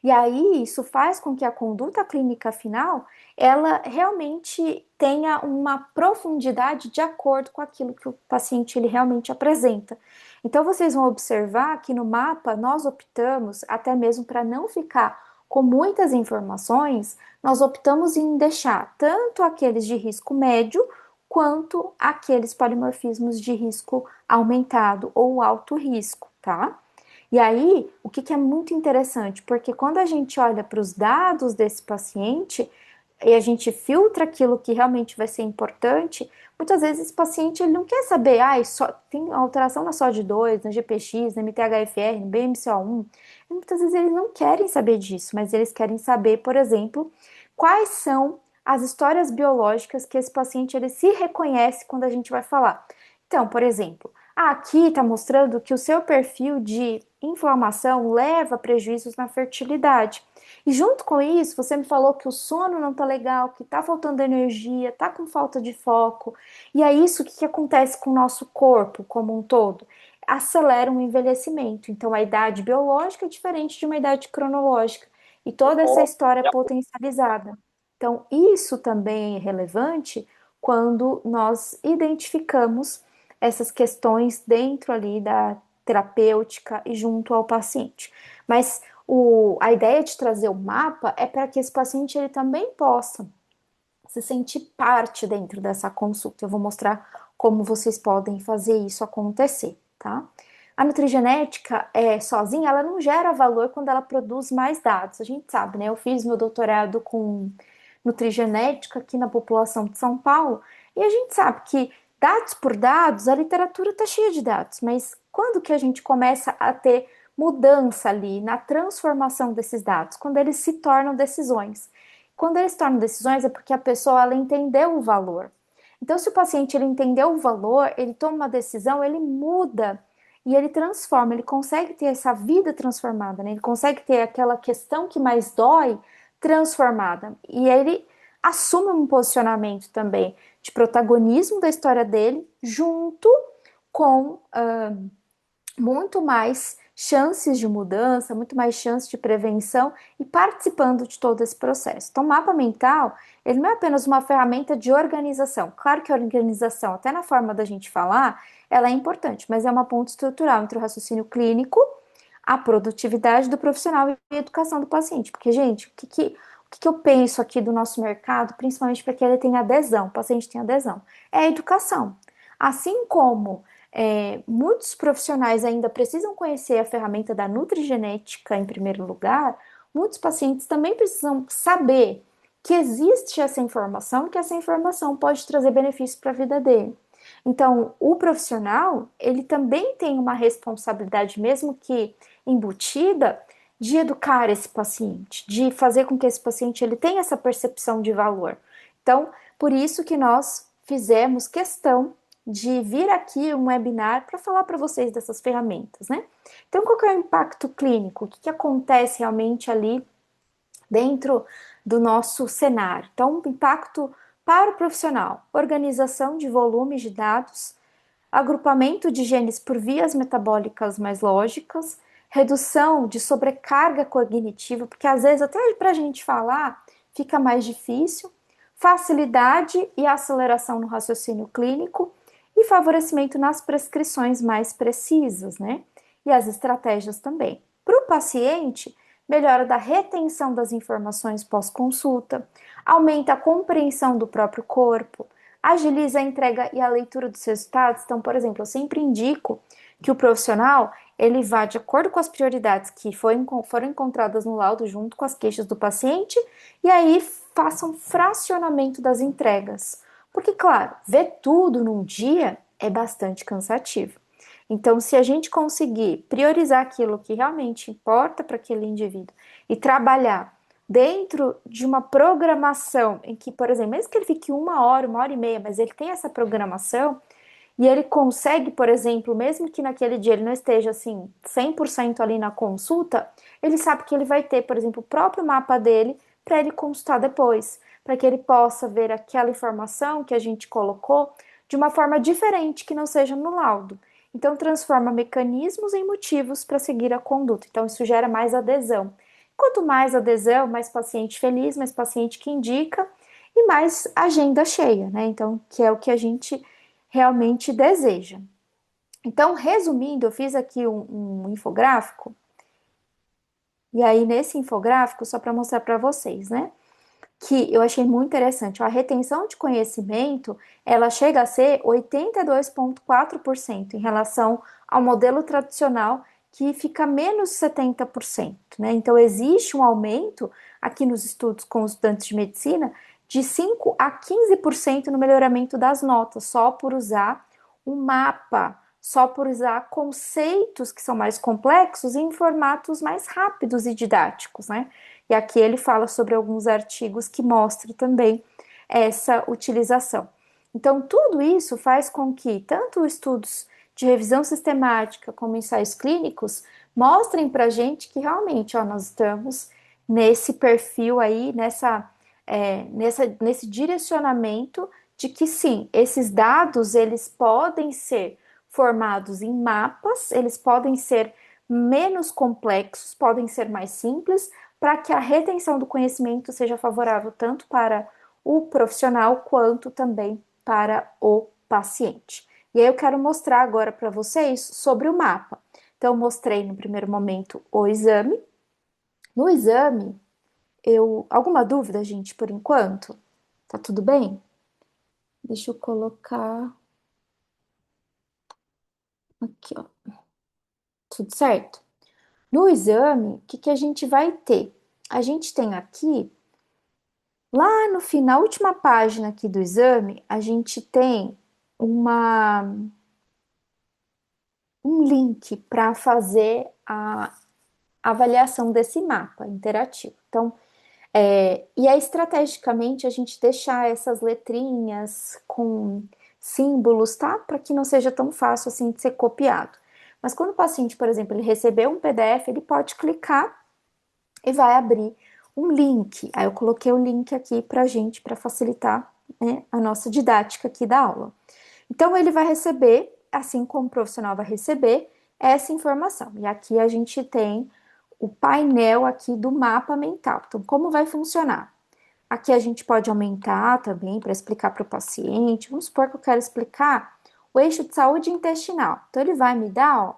E aí, isso faz com que a conduta clínica final, ela realmente tenha uma profundidade de acordo com aquilo que o paciente ele realmente apresenta. Então, vocês vão observar que no mapa nós optamos, até mesmo para não ficar com muitas informações, nós optamos em deixar tanto aqueles de risco médio quanto aqueles polimorfismos de risco aumentado ou alto risco, tá? E aí, o que é muito interessante, porque quando a gente olha para os dados desse paciente e a gente filtra aquilo que realmente vai ser importante, muitas vezes esse paciente ele não quer saber, só tem alteração na SOD2, na GPX, na MTHFR, no BMCO1. E muitas vezes eles não querem saber disso, mas eles querem saber, por exemplo, quais são as histórias biológicas que esse paciente ele se reconhece quando a gente vai falar. Então, por exemplo, aqui está mostrando que o seu perfil de inflamação leva a prejuízos na fertilidade. E junto com isso, você me falou que o sono não tá legal, que tá faltando energia, tá com falta de foco. E é isso que acontece com o nosso corpo como um todo. Acelera um envelhecimento. Então, a idade biológica é diferente de uma idade cronológica. E toda essa história é potencializada. Então, isso também é relevante quando nós identificamos essas questões dentro ali da terapêutica e junto ao paciente. Mas a ideia de trazer o mapa é para que esse paciente ele também possa se sentir parte dentro dessa consulta. Eu vou mostrar como vocês podem fazer isso acontecer, tá? A nutrigenética sozinha, ela não gera valor quando ela produz mais dados. A gente sabe, né? Eu fiz meu doutorado com nutrigenética aqui na população de São Paulo e a gente sabe que dados por dados, a literatura está cheia de dados, mas quando que a gente começa a ter mudança ali na transformação desses dados? Quando eles se tornam decisões. Quando eles se tornam decisões é porque a pessoa ela entendeu o valor. Então, se o paciente ele entendeu o valor, ele toma uma decisão, ele muda e ele transforma, ele consegue ter essa vida transformada, né? Ele consegue ter aquela questão que mais dói transformada. E ele assume um posicionamento também de protagonismo da história dele, junto com muito mais chances de mudança, muito mais chances de prevenção e participando de todo esse processo. Então, o mapa mental, ele não é apenas uma ferramenta de organização. Claro que a organização, até na forma da gente falar, ela é importante, mas é uma ponte estrutural entre o raciocínio clínico, a produtividade do profissional e a educação do paciente. Porque, gente, o que eu penso aqui do nosso mercado, principalmente para que ele tenha adesão, o paciente tenha adesão, é a educação. Assim como muitos profissionais ainda precisam conhecer a ferramenta da nutrigenética em primeiro lugar, muitos pacientes também precisam saber que existe essa informação, que essa informação pode trazer benefícios para a vida dele. Então, o profissional, ele também tem uma responsabilidade, mesmo que embutida, de educar esse paciente, de fazer com que esse paciente ele tenha essa percepção de valor. Então, por isso que nós fizemos questão de vir aqui um webinar para falar para vocês dessas ferramentas, né? Então, qual que é o impacto clínico? O que acontece realmente ali dentro do nosso cenário? Então, o impacto para o profissional: organização de volumes de dados, agrupamento de genes por vias metabólicas mais lógicas, redução de sobrecarga cognitiva, porque às vezes até para a gente falar fica mais difícil, facilidade e aceleração no raciocínio clínico e favorecimento nas prescrições mais precisas, né? E as estratégias também. Para o paciente, melhora da retenção das informações pós-consulta, aumenta a compreensão do próprio corpo, agiliza a entrega e a leitura dos resultados. Então, por exemplo, eu sempre indico que o profissional ele vá de acordo com as prioridades que foram encontradas no laudo, junto com as queixas do paciente, e aí faça um fracionamento das entregas. Porque, claro, ver tudo num dia é bastante cansativo. Então, se a gente conseguir priorizar aquilo que realmente importa para aquele indivíduo e trabalhar dentro de uma programação em que, por exemplo, mesmo que ele fique uma hora e meia, mas ele tem essa programação e ele consegue, por exemplo, mesmo que naquele dia ele não esteja assim 100% ali na consulta, ele sabe que ele vai ter, por exemplo, o próprio mapa dele para ele consultar depois, para que ele possa ver aquela informação que a gente colocou de uma forma diferente que não seja no laudo. Então, transforma mecanismos em motivos para seguir a conduta. Então, isso gera mais adesão. Quanto mais adesão, mais paciente feliz, mais paciente que indica e mais agenda cheia, né? Então, que é o que a gente realmente deseja. Então, resumindo, eu fiz aqui um infográfico, e aí nesse infográfico, só para mostrar para vocês, né? Que eu achei muito interessante. A retenção de conhecimento, ela chega a ser 82,4% em relação ao modelo tradicional, que fica menos 70%, né? Então, existe um aumento aqui nos estudos com os estudantes de medicina de 5 a 15% no melhoramento das notas, só por usar um mapa, só por usar conceitos que são mais complexos em formatos mais rápidos e didáticos, né? E aqui ele fala sobre alguns artigos que mostram também essa utilização. Então, tudo isso faz com que tanto estudos de revisão sistemática como ensaios clínicos mostrem para a gente que realmente nós estamos nesse perfil aí, nesse direcionamento de que sim, esses dados eles podem ser formados em mapas, eles podem ser menos complexos, podem ser mais simples, para que a retenção do conhecimento seja favorável tanto para o profissional quanto também para o paciente. E aí eu quero mostrar agora para vocês sobre o mapa. Então, eu mostrei no primeiro momento o exame. No exame, alguma dúvida, gente, por enquanto? Tá tudo bem? Deixa eu colocar aqui, ó. Tudo certo? No exame, o que que a gente vai ter? A gente tem aqui, lá no final, última página aqui do exame, a gente tem uma, um link para fazer a avaliação desse mapa interativo. Então, e é estrategicamente a gente deixar essas letrinhas com símbolos, tá? Para que não seja tão fácil assim de ser copiado. Mas quando o paciente, por exemplo, ele receber um PDF, ele pode clicar e vai abrir um link. Aí eu coloquei o link aqui pra gente, para facilitar, né, a nossa didática aqui da aula. Então, ele vai receber, assim como o profissional vai receber, essa informação. E aqui a gente tem o painel aqui do mapa mental. Então, como vai funcionar? Aqui a gente pode aumentar também para explicar para o paciente. Vamos supor que eu quero explicar o eixo de saúde intestinal. Então, ele vai me dar, ó,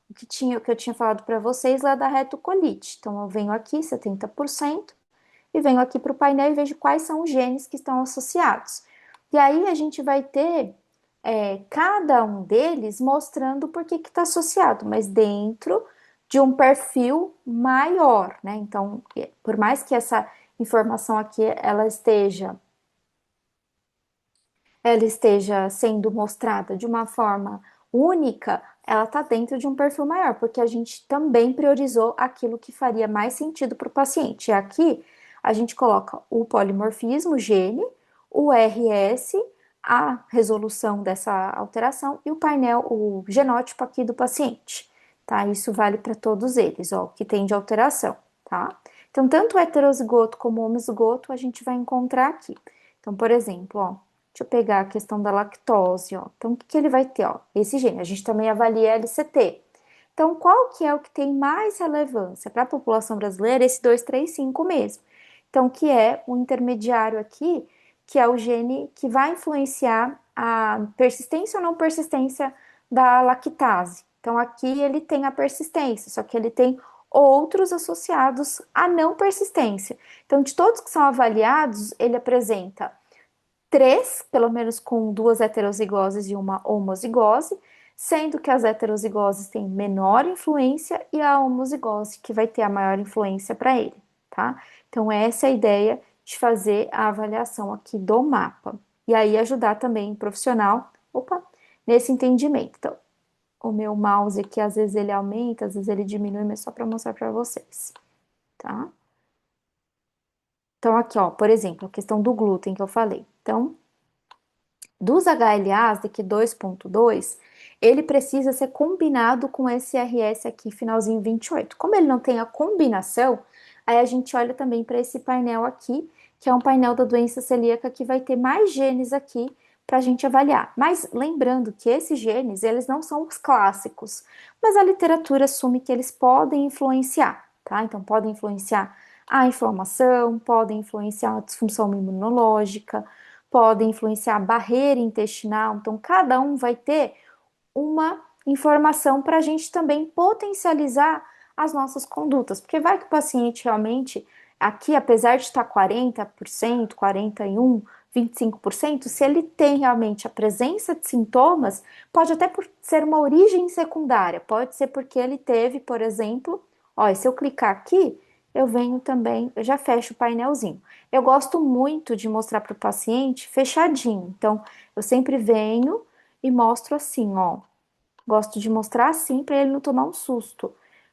o que eu tinha falado para vocês lá da retocolite. Então, eu venho aqui, 70%, e venho aqui para o painel e vejo quais são os genes que estão associados. E aí a gente vai ter cada um deles mostrando por que está associado, mas dentro de um perfil maior, né? Então, por mais que essa informação aqui ela esteja sendo mostrada de uma forma única, ela está dentro de um perfil maior, porque a gente também priorizou aquilo que faria mais sentido para o paciente. E aqui a gente coloca o polimorfismo, o gene, o RS, a resolução dessa alteração e o painel, o genótipo aqui do paciente, tá? Isso vale para todos eles, ó, que tem de alteração, tá? Então, tanto o heterozigoto como o homozigoto a gente vai encontrar aqui. Então, por exemplo, ó, deixa eu pegar a questão da lactose, ó. Então, o que que ele vai ter, ó? Esse gene. A gente também avalia LCT. Então, qual que é o que tem mais relevância para a população brasileira? Esse 235 mesmo. Então, que é o intermediário aqui, que é o gene que vai influenciar a persistência ou não persistência da lactase. Então, aqui ele tem a persistência, só que ele tem outros associados à não persistência. Então, de todos que são avaliados, ele apresenta três, pelo menos com duas heterozigoses e uma homozigose, sendo que as heterozigoses têm menor influência e a homozigose que vai ter a maior influência para ele, tá? Então, essa é a ideia de fazer a avaliação aqui do mapa. E aí ajudar também o profissional, nesse entendimento. Então, o meu mouse aqui, às vezes ele aumenta, às vezes ele diminui, mas só para mostrar para vocês, tá? Então, aqui, ó, por exemplo, a questão do glúten que eu falei. Então, dos HLAs daqui 2.2, ele precisa ser combinado com esse RS aqui, finalzinho 28. Como ele não tem a combinação, aí a gente olha também para esse painel aqui, que é um painel da doença celíaca que vai ter mais genes aqui para a gente avaliar. Mas lembrando que esses genes, eles não são os clássicos, mas a literatura assume que eles podem influenciar, tá? Então, podem influenciar a inflamação, podem influenciar a disfunção imunológica, podem influenciar a barreira intestinal. Então, cada um vai ter uma informação para a gente também potencializar as nossas condutas, porque vai que o paciente realmente, aqui, apesar de estar 40%, 41%, 25%, se ele tem realmente a presença de sintomas, pode até ser uma origem secundária, pode ser porque ele teve, por exemplo, ó, se eu clicar aqui, eu venho também, eu já fecho o painelzinho. Eu gosto muito de mostrar para o paciente fechadinho, então eu sempre venho e mostro assim, ó. Gosto de mostrar assim para ele não tomar um susto,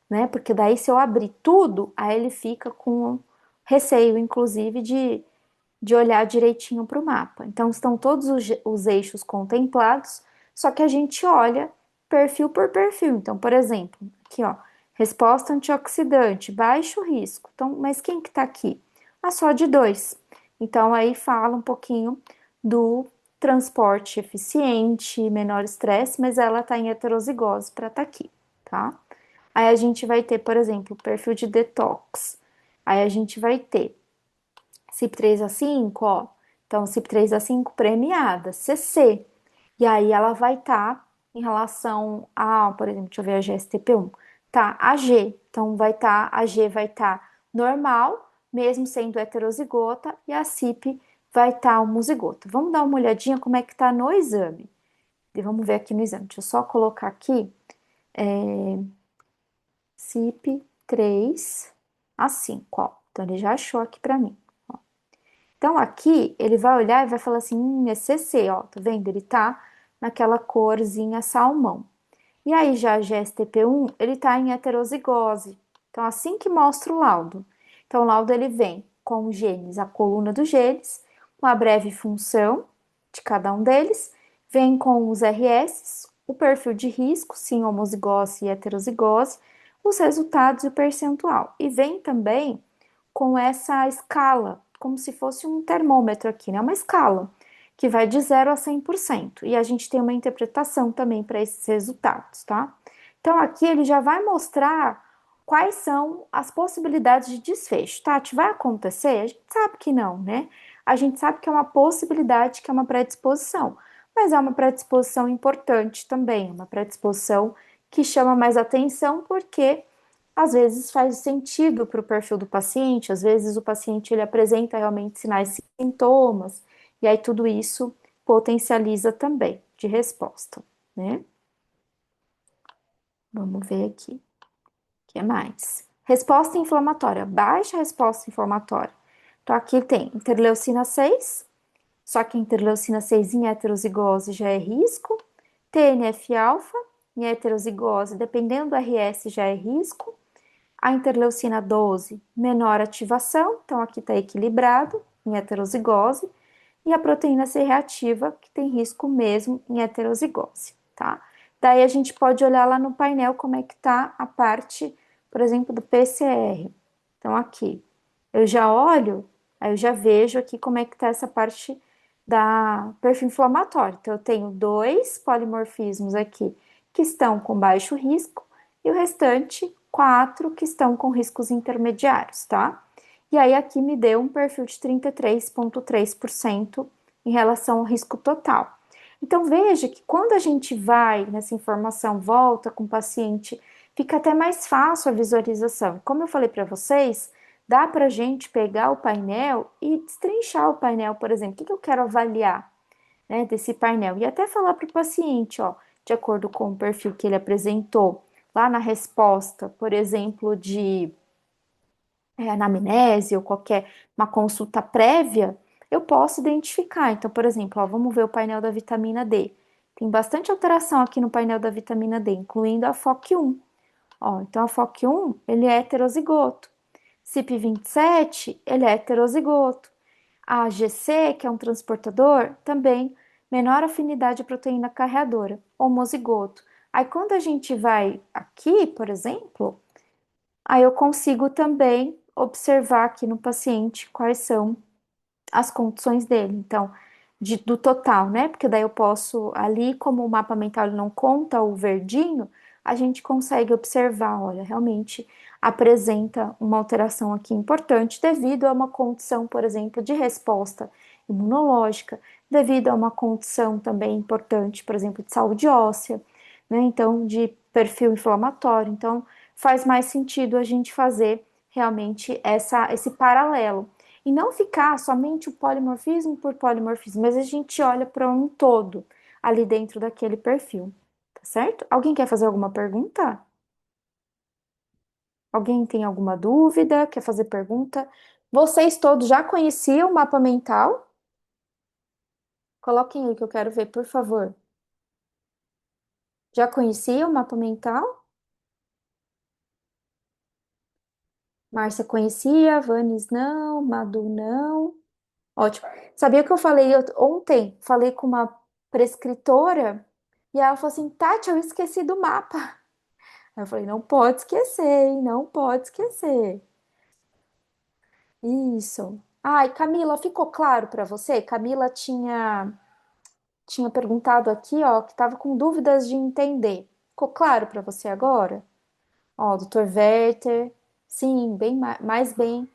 né? Porque daí se eu abrir tudo, aí ele fica com receio, inclusive, de olhar direitinho para o mapa. Então estão todos os eixos contemplados, só que a gente olha perfil por perfil. Então, por exemplo, aqui ó, resposta antioxidante, baixo risco. Então, mas quem que tá aqui? A SOD2. Então aí fala um pouquinho do transporte eficiente, menor estresse, mas ela está em heterozigose para estar aqui, tá? Aí a gente vai ter, por exemplo, o perfil de detox. Aí a gente vai ter CYP3A5, ó. Então, CYP3A5 premiada, CC. E aí ela vai estar em relação a, por exemplo, deixa eu ver a GSTP1, tá? A G. Então, a G vai estar normal, mesmo sendo heterozigota, e a CYP vai estar homozigota. Vamos dar uma olhadinha como é que tá no exame. E vamos ver aqui no exame. Deixa eu só colocar aqui CYP3 a 5, ó. Então, ele já achou aqui para mim. Então, aqui, ele vai olhar e vai falar assim, é CC, ó, tá vendo? Ele tá naquela corzinha salmão. E aí, já a GSTP1, ele tá em heterozigose. Então, assim que mostra o laudo. Então, o laudo, ele vem com os genes, a coluna dos genes, com a breve função de cada um deles, vem com os RS, o perfil de risco, sim, homozigose e heterozigose, os resultados e o percentual. E vem também com essa escala, como se fosse um termômetro aqui, né? Uma escala que vai de 0 a 100%. E a gente tem uma interpretação também para esses resultados, tá? Então aqui ele já vai mostrar quais são as possibilidades de desfecho. Tati, vai acontecer? A gente sabe que não, né? A gente sabe que é uma possibilidade, que é uma predisposição, mas é uma predisposição importante também, uma predisposição que chama mais atenção porque às vezes faz sentido para o perfil do paciente, às vezes o paciente ele apresenta realmente sinais e sintomas, e aí tudo isso potencializa também de resposta, né? Vamos ver aqui. O que mais? Resposta inflamatória, baixa resposta inflamatória. Então aqui tem interleucina 6, só que interleucina 6 em heterozigose já é risco, TNF-alfa em heterozigose, dependendo do RS já é risco, a interleucina 12, menor ativação, então aqui está equilibrado em heterozigose, e a proteína C reativa, que tem risco mesmo em heterozigose, tá? Daí a gente pode olhar lá no painel como é que tá a parte, por exemplo, do PCR. Então aqui, eu já olho, aí eu já vejo aqui como é que tá essa parte da perfil inflamatório. Então eu tenho dois polimorfismos aqui que estão com baixo risco e o restante, quatro que estão com riscos intermediários, tá? E aí aqui me deu um perfil de 33,3% em relação ao risco total. Então veja que quando a gente vai nessa informação, volta com o paciente, fica até mais fácil a visualização. Como eu falei para vocês, dá para a gente pegar o painel e destrinchar o painel, por exemplo, o que eu quero avaliar, né, desse painel, e até falar para o paciente, ó, de acordo com o perfil que ele apresentou, lá na resposta, por exemplo, de anamnese ou qualquer uma consulta prévia, eu posso identificar. Então, por exemplo, ó, vamos ver o painel da vitamina D. Tem bastante alteração aqui no painel da vitamina D, incluindo a FOC1. Ó, então, a FOC1, ele é heterozigoto. CYP27, ele é heterozigoto. A AGC, que é um transportador, também menor afinidade à proteína carreadora, homozigoto. Aí, quando a gente vai aqui, por exemplo, aí eu consigo também observar aqui no paciente quais são as condições dele. Então, do total, né? Porque daí eu posso, ali, como o mapa mental não conta o verdinho, a gente consegue observar, olha, realmente apresenta uma alteração aqui importante devido a uma condição, por exemplo, de resposta imunológica, devido a uma condição também importante, por exemplo, de saúde óssea, né? Então, de perfil inflamatório. Então, faz mais sentido a gente fazer realmente esse paralelo e não ficar somente o polimorfismo por polimorfismo, mas a gente olha para um todo ali dentro daquele perfil, tá certo? Alguém quer fazer alguma pergunta? Alguém tem alguma dúvida? Quer fazer pergunta? Vocês todos já conheciam o mapa mental? Coloquem aí que eu quero ver, por favor. Já conheciam o mapa mental? Márcia conhecia, Vanes não, Madu não. Ótimo. Sabia que eu falei ontem? Falei com uma prescritora e ela falou assim: Tati, eu esqueci do mapa. Aí eu falei: não pode esquecer, hein? Não pode esquecer. Isso. Ai, Camila, ficou claro para você? Camila tinha perguntado aqui, ó, que estava com dúvidas de entender. Ficou claro para você agora? Ó, doutor Werther, sim, bem mais bem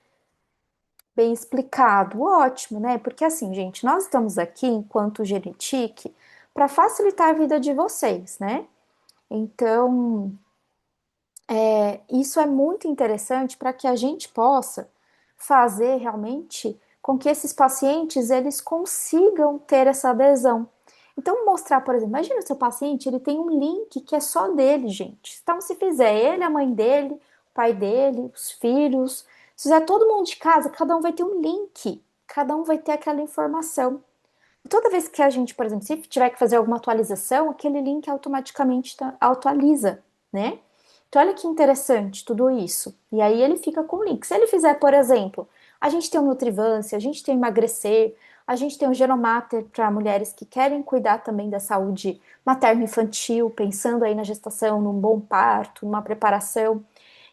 explicado, ótimo, né? Porque assim, gente, nós estamos aqui enquanto Genetic para facilitar a vida de vocês, né? Então, isso é muito interessante para que a gente possa fazer realmente com que esses pacientes eles consigam ter essa adesão. Então, mostrar, por exemplo, imagina o seu paciente, ele tem um link que é só dele, gente. Então, se fizer ele, a mãe dele, o pai dele, os filhos, se fizer todo mundo de casa, cada um vai ter um link, cada um vai ter aquela informação. Toda vez que a gente, por exemplo, se tiver que fazer alguma atualização, aquele link automaticamente atualiza, né? Então, olha que interessante tudo isso. E aí ele fica com o link. Se ele fizer, por exemplo, a gente tem o Nutrivance, a gente tem o Emagrecer, a gente tem o Genomater para mulheres que querem cuidar também da saúde materno-infantil, pensando aí na gestação, num bom parto, numa preparação.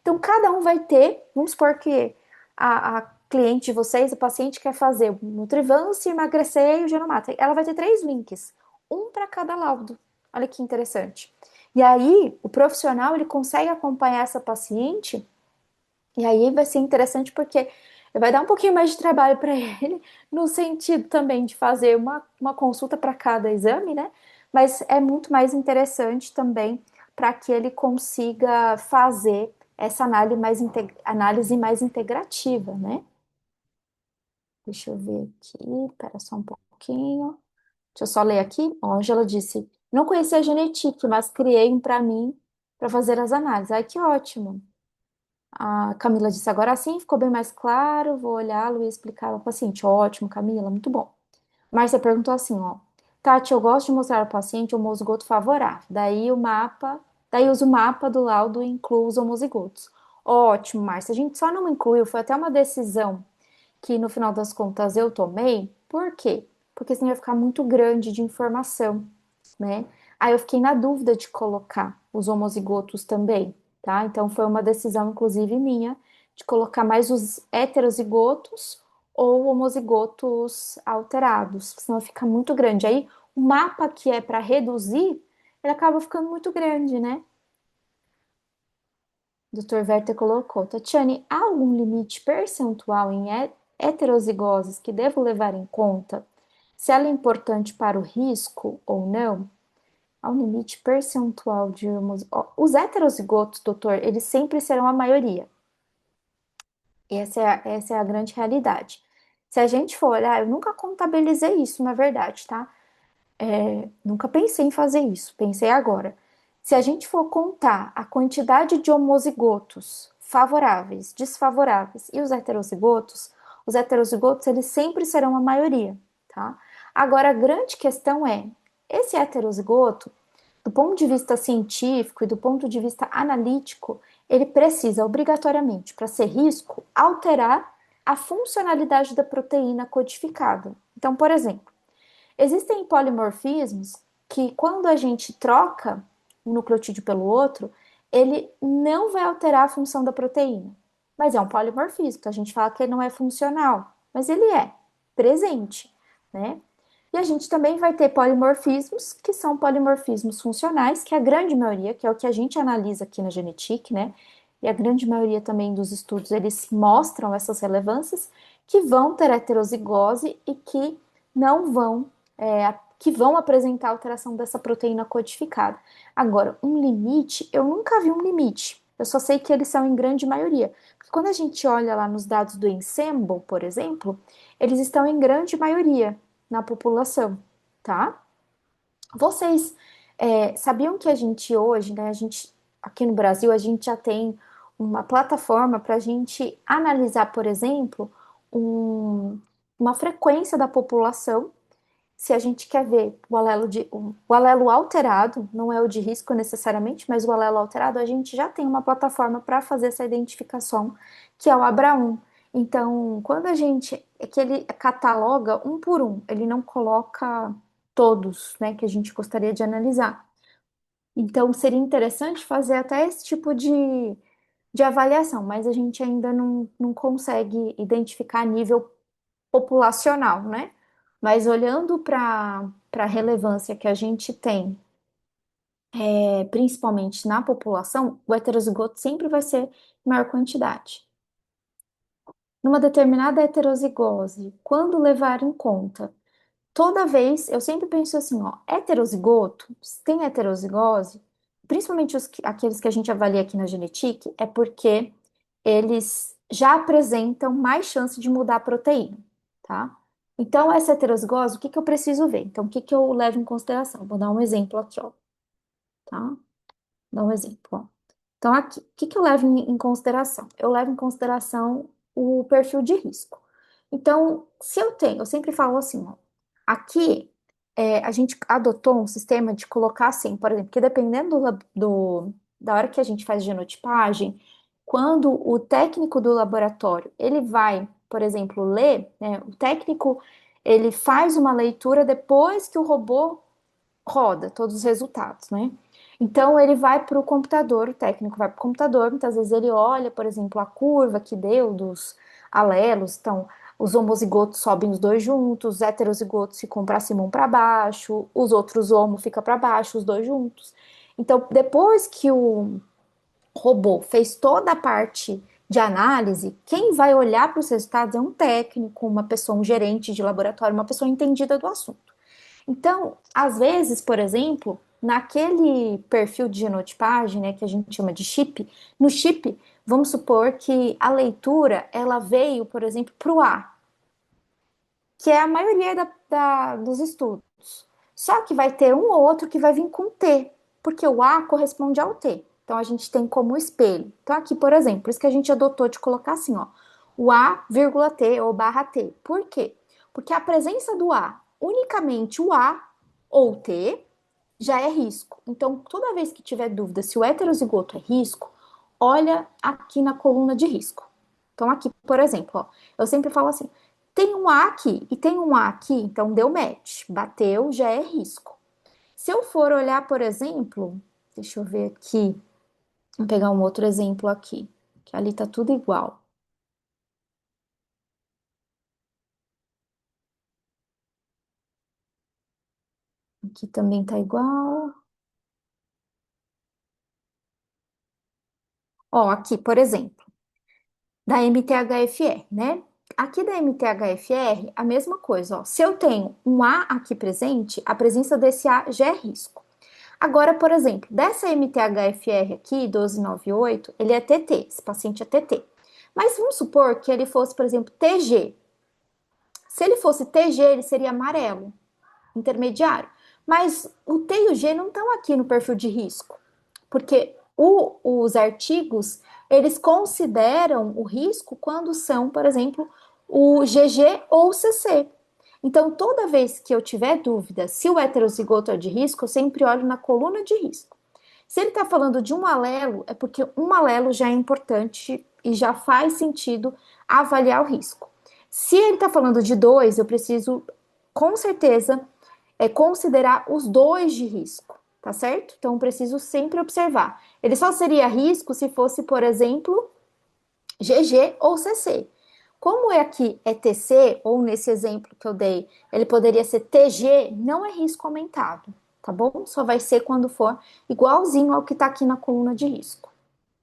Então, cada um vai ter, vamos supor que a cliente de vocês, o paciente quer fazer o Nutrivance, emagrecer e o Genomata. Ela vai ter 3 links, um para cada laudo. Olha que interessante. E aí, o profissional, ele consegue acompanhar essa paciente, e aí vai ser interessante porque vai dar um pouquinho mais de trabalho para ele, no sentido também de fazer uma consulta para cada exame, né? Mas é muito mais interessante também para que ele consiga fazer essa análise mais integrativa, né? Deixa eu ver aqui, espera só um pouquinho. Deixa eu só ler aqui. Ó, a Angela disse: não conhecia a genetique, mas criei um para mim para fazer as análises. Ai, que ótimo. A Camila disse: agora sim, ficou bem mais claro. Vou olhá-lo e explicar ao paciente. Ótimo, Camila, muito bom. Márcia perguntou assim: ó, Tati, eu gosto de mostrar ao paciente o homozigoto favorável. Daí uso o mapa do laudo e incluo os homozigotos. Ótimo, Márcia. A gente só não incluiu, foi até uma decisão que no final das contas eu tomei. Por quê? Porque senão ia ficar muito grande de informação, né? Aí eu fiquei na dúvida de colocar os homozigotos também, tá? Então foi uma decisão, inclusive, minha, de colocar mais os heterozigotos ou homozigotos alterados, senão fica muito grande. Aí o mapa que é para reduzir, ele acaba ficando muito grande, né? O Dr. Werther colocou: Tatiane, há algum limite percentual em heterozigoses que devo levar em conta? Se ela é importante para o risco ou não? Há um limite percentual de os heterozigotos, doutor, eles sempre serão a maioria. Essa é a grande realidade. Se a gente for olhar, eu nunca contabilizei isso, na verdade, tá? Nunca pensei em fazer isso, pensei agora. Se a gente for contar a quantidade de homozigotos favoráveis, desfavoráveis e os heterozigotos eles sempre serão a maioria, tá? Agora a grande questão é, esse heterozigoto, do ponto de vista científico e do ponto de vista analítico, ele precisa obrigatoriamente, para ser risco, alterar a funcionalidade da proteína codificada. Então, por exemplo, existem polimorfismos que, quando a gente troca um nucleotídeo pelo outro, ele não vai alterar a função da proteína. Mas é um polimorfismo, então a gente fala que ele não é funcional, mas ele é presente, né? E a gente também vai ter polimorfismos, que são polimorfismos funcionais, que é a grande maioria, que é o que a gente analisa aqui na Genetic, né? E a grande maioria também dos estudos, eles mostram essas relevâncias, que vão ter heterozigose e que não vão, que vão apresentar alteração dessa proteína codificada. Agora, um limite, eu nunca vi um limite. Eu só sei que eles são em grande maioria. Porque quando a gente olha lá nos dados do Ensemble, por exemplo, eles estão em grande maioria na população, tá? Vocês sabiam que a gente hoje, né, a gente aqui no Brasil, a gente já tem uma plataforma para a gente analisar, por exemplo, uma frequência da população, se a gente quer ver o alelo alterado, não é o de risco necessariamente, mas o alelo alterado, a gente já tem uma plataforma para fazer essa identificação, que é o Abra1. Então, quando a gente, é que ele cataloga um por um, ele não coloca todos, né, que a gente gostaria de analisar. Então, seria interessante fazer até esse tipo de avaliação, mas a gente ainda não consegue identificar a nível populacional, né? Mas olhando para a relevância que a gente tem, principalmente na população, o heterozigoto sempre vai ser maior quantidade. Numa determinada heterozigose, quando levar em conta? Toda vez, eu sempre penso assim, ó, heterozigoto, se tem heterozigose, principalmente aqueles que a gente avalia aqui na Genetic, é porque eles já apresentam mais chance de mudar a proteína, tá? Então, essa heterozigose, o que que eu preciso ver? Então, o que que eu levo em consideração? Vou dar um exemplo aqui, ó, tá? Vou dar um exemplo, ó. Então, aqui, o que que eu levo em consideração? Eu levo em consideração o perfil de risco. Então, se eu tenho, eu sempre falo assim, ó, aqui a gente adotou um sistema de colocar assim, por exemplo, que dependendo da hora que a gente faz genotipagem, quando o técnico do laboratório, ele vai, por exemplo, ler, né, o técnico, ele faz uma leitura depois que o robô roda todos os resultados, né? Então ele vai para o computador, o técnico vai para o computador, muitas vezes ele olha, por exemplo, a curva que deu alelos, então os homozigotos sobem os dois juntos, os heterozigotos ficam para cima um para baixo, os outros homo fica para baixo, os dois juntos. Então, depois que o robô fez toda a parte de análise, quem vai olhar para os resultados é um técnico, uma pessoa, um gerente de laboratório, uma pessoa entendida do assunto. Então, às vezes, por exemplo, naquele perfil de genotipagem, né, que a gente chama de chip, no chip, vamos supor que a leitura ela veio, por exemplo, para o A, que é a maioria dos estudos. Só que vai ter um ou outro que vai vir com T, porque o A corresponde ao T. Então a gente tem como espelho. Então aqui, por exemplo, por isso que a gente adotou de colocar assim, ó, o A, vírgula T ou barra T. Por quê? Porque a presença do A, unicamente o A ou T, já é risco. Então, toda vez que tiver dúvida se o heterozigoto é risco, olha aqui na coluna de risco. Então, aqui, por exemplo, ó, eu sempre falo assim: tem um A aqui e tem um A aqui, então deu match. Bateu, já é risco. Se eu for olhar, por exemplo, deixa eu ver aqui, vou pegar um outro exemplo aqui, que ali tá tudo igual. Aqui também tá igual. Ó, aqui, por exemplo, da MTHFR, né? Aqui da MTHFR, a mesma coisa, ó. Se eu tenho um A aqui presente, a presença desse A já é risco. Agora, por exemplo, dessa MTHFR aqui, 1298, ele é TT, esse paciente é TT. Mas vamos supor que ele fosse, por exemplo, TG. Se ele fosse TG, ele seria amarelo, intermediário. Mas o T e o G não estão aqui no perfil de risco, porque os artigos, eles consideram o risco quando são, por exemplo, o GG ou o CC. Então, toda vez que eu tiver dúvida se o heterozigoto é de risco, eu sempre olho na coluna de risco. Se ele está falando de um alelo, é porque um alelo já é importante e já faz sentido avaliar o risco. Se ele está falando de dois, eu preciso, com certeza, considerar os dois de risco, tá certo? Então, eu preciso sempre observar. Ele só seria risco se fosse, por exemplo, GG ou CC. Como é aqui é TC, ou nesse exemplo que eu dei, ele poderia ser TG, não é risco aumentado, tá bom? Só vai ser quando for igualzinho ao que está aqui na coluna de risco,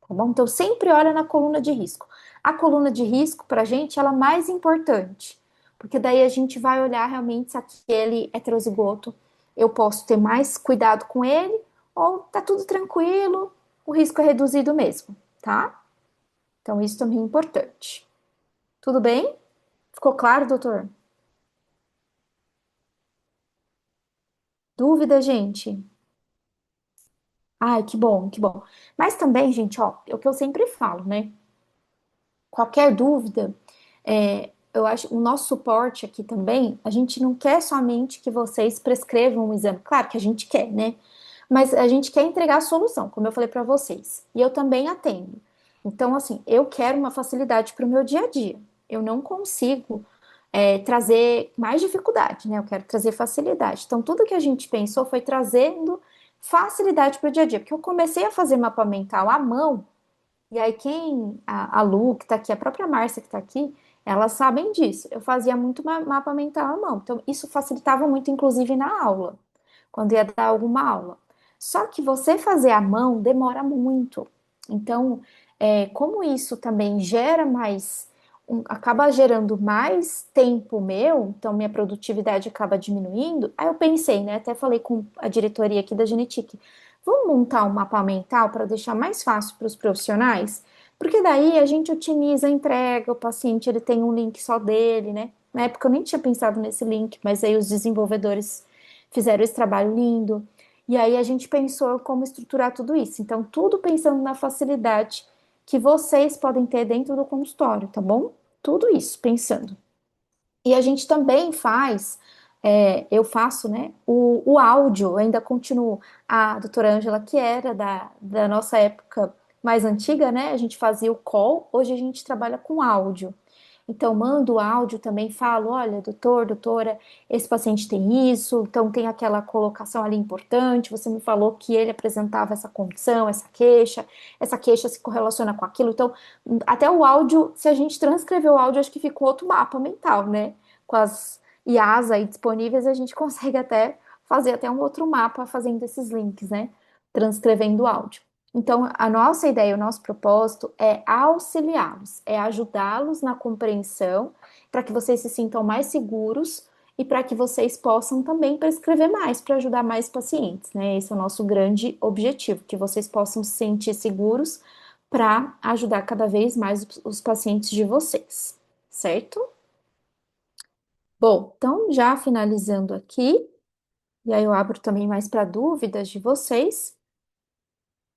tá bom? Então, sempre olha na coluna de risco. A coluna de risco, para a gente, ela é mais importante, porque daí a gente vai olhar realmente se aquele heterozigoto eu posso ter mais cuidado com ele, ou tá tudo tranquilo, o risco é reduzido mesmo, tá? Então, isso também é importante. Tudo bem? Ficou claro, doutor? Dúvida, gente? Ai, que bom, que bom. Mas também, gente, ó, é o que eu sempre falo, né? Qualquer dúvida, eu acho, o nosso suporte aqui também, a gente não quer somente que vocês prescrevam um exame. Claro que a gente quer, né? Mas a gente quer entregar a solução, como eu falei para vocês. E eu também atendo. Então, assim, eu quero uma facilidade para o meu dia a dia. Eu não consigo trazer mais dificuldade, né? Eu quero trazer facilidade. Então, tudo que a gente pensou foi trazendo facilidade para o dia a dia. Porque eu comecei a fazer mapa mental à mão, e aí a Lu, que está aqui, a própria Márcia que está aqui, elas sabem disso. Eu fazia muito mapa mental à mão. Então, isso facilitava muito, inclusive, na aula, quando ia dar alguma aula. Só que você fazer à mão demora muito. Então, como isso também gera mais, acaba gerando mais tempo meu, então minha produtividade acaba diminuindo. Aí eu pensei, né? Até falei com a diretoria aqui da Genetic, vamos montar um mapa mental para deixar mais fácil para os profissionais? Porque daí a gente otimiza a entrega, o paciente ele tem um link só dele, né? Na época eu nem tinha pensado nesse link, mas aí os desenvolvedores fizeram esse trabalho lindo. E aí a gente pensou como estruturar tudo isso. Então, tudo pensando na facilidade que vocês podem ter dentro do consultório, tá bom? Tudo isso pensando. E a gente também faz, eu faço, né, o áudio, eu ainda continuo. A doutora Ângela, que era da nossa época mais antiga, né, a gente fazia o call, hoje a gente trabalha com áudio. Então, mando o áudio também, falo, olha, doutor, doutora, esse paciente tem isso, então tem aquela colocação ali importante, você me falou que ele apresentava essa condição, essa queixa se correlaciona com aquilo, então, até o áudio, se a gente transcrever o áudio, acho que fica outro mapa mental, né? Com as IAs aí disponíveis, a gente consegue até fazer até um outro mapa fazendo esses links, né? Transcrevendo o áudio. Então, a nossa ideia, o nosso propósito é auxiliá-los, é ajudá-los na compreensão, para que vocês se sintam mais seguros e para que vocês possam também prescrever mais, para ajudar mais pacientes, né? Esse é o nosso grande objetivo, que vocês possam se sentir seguros para ajudar cada vez mais os pacientes de vocês, certo? Bom, então já finalizando aqui, e aí eu abro também mais para dúvidas de vocês.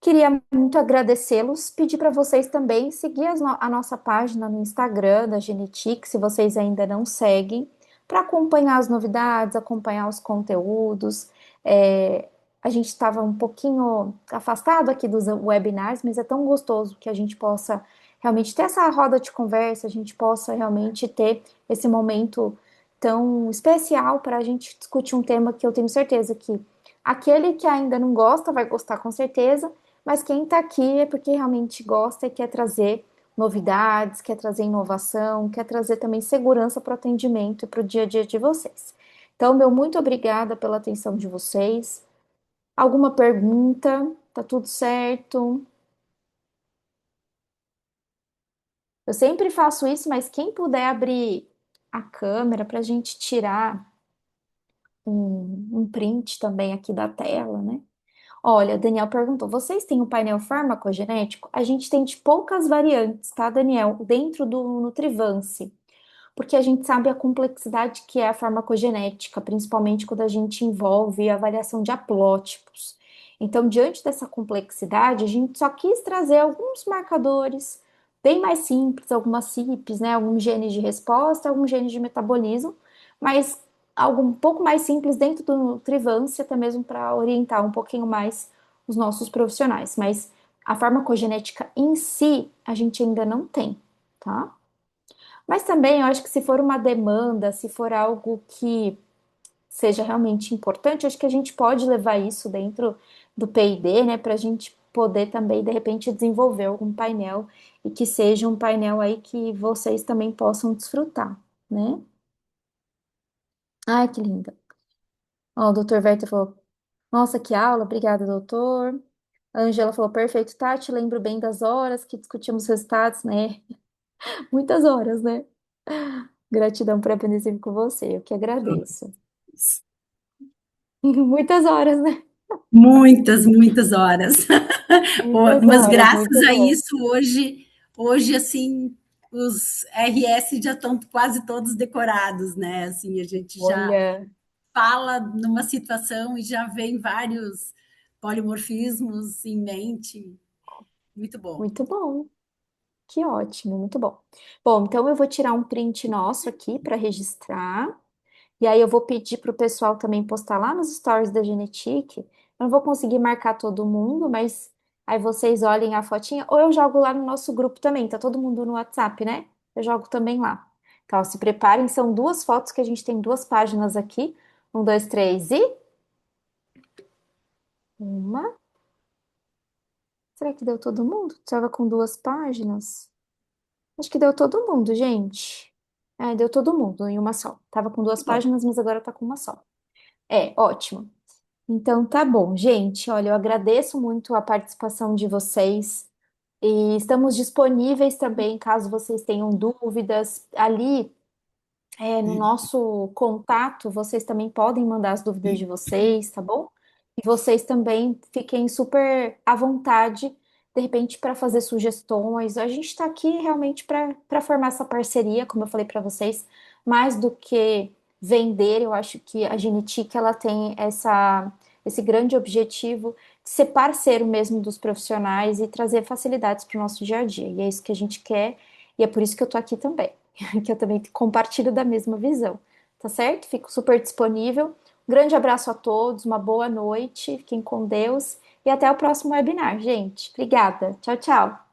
Queria muito agradecê-los, pedir para vocês também seguir a nossa página no Instagram da Genetic, se vocês ainda não seguem, para acompanhar as novidades, acompanhar os conteúdos. É, a gente estava um pouquinho afastado aqui dos webinars, mas é tão gostoso que a gente possa realmente ter essa roda de conversa, a gente possa realmente ter esse momento tão especial para a gente discutir um tema que eu tenho certeza que aquele que ainda não gosta vai gostar com certeza, mas quem está aqui é porque realmente gosta e quer trazer novidades, quer trazer inovação, quer trazer também segurança para o atendimento e para o dia a dia de vocês. Então, meu muito obrigada pela atenção de vocês. Alguma pergunta? Tá tudo certo? Eu sempre faço isso, mas quem puder abrir a câmera para a gente tirar um print também aqui da tela, né? Olha, Daniel perguntou: vocês têm um painel farmacogenético? A gente tem de poucas variantes, tá, Daniel? Dentro do Nutrivance, porque a gente sabe a complexidade que é a farmacogenética, principalmente quando a gente envolve a avaliação de haplótipos. Então, diante dessa complexidade, a gente só quis trazer alguns marcadores bem mais simples, algumas CIPs, né, alguns genes de resposta, alguns genes de metabolismo, mas algo um pouco mais simples dentro do Nutrivance, até mesmo para orientar um pouquinho mais os nossos profissionais. Mas a farmacogenética em si, a gente ainda não tem, tá? Mas também eu acho que se for uma demanda, se for algo que seja realmente importante, acho que a gente pode levar isso dentro do P&D, né, para a gente poder também, de repente, desenvolver algum painel e que seja um painel aí que vocês também possam desfrutar, né? Ai, que linda. Ó, o doutor Werther falou, nossa, que aula, obrigada, doutor. A Angela falou, perfeito, Tati, lembro bem das horas que discutimos os resultados, né? Muitas horas, né? Gratidão por aprender sempre com você, eu que agradeço. Muitas horas, né? Muitas, muitas horas. Muitas Mas horas, graças muito a bom. isso, hoje assim, os RS já estão quase todos decorados, né? Assim, a gente já Olha, fala numa situação e já vem vários polimorfismos em mente. Muito bom. muito bom. Que ótimo, muito bom. Bom, então eu vou tirar um print nosso aqui para registrar. E aí eu vou pedir para o pessoal também postar lá nos stories da Genetic. Eu não vou conseguir marcar todo mundo, mas aí vocês olhem a fotinha. Ou eu jogo lá no nosso grupo também. Tá todo mundo no WhatsApp, né? Eu jogo também lá. Então, se preparem. São duas fotos que a gente tem duas páginas aqui. Um, dois, três e uma. Será que deu todo mundo? Estava com duas páginas? Acho que deu todo mundo, gente. É, deu todo mundo em uma só. Tava com duas Bom, páginas, mas agora tá com uma só. É, ótimo. Então tá bom, gente. Olha, eu agradeço muito a participação de vocês e estamos disponíveis também caso vocês tenham dúvidas. Ali no nosso contato, vocês também podem mandar as dúvidas de vocês, tá bom? E vocês também fiquem super à vontade, de repente, para fazer sugestões. A gente está aqui realmente para formar essa parceria, como eu falei para vocês, mais do que vender, eu acho que a Genetic ela tem esse grande objetivo de ser parceiro mesmo dos profissionais e trazer facilidades para o nosso dia a dia. E é isso que a gente quer, e é por isso que eu tô aqui também. Que eu também compartilho da mesma visão, tá certo? Fico super disponível. Um grande abraço a todos, uma boa noite, fiquem com Deus e até o próximo webinar, gente. Obrigada. Tchau, tchau.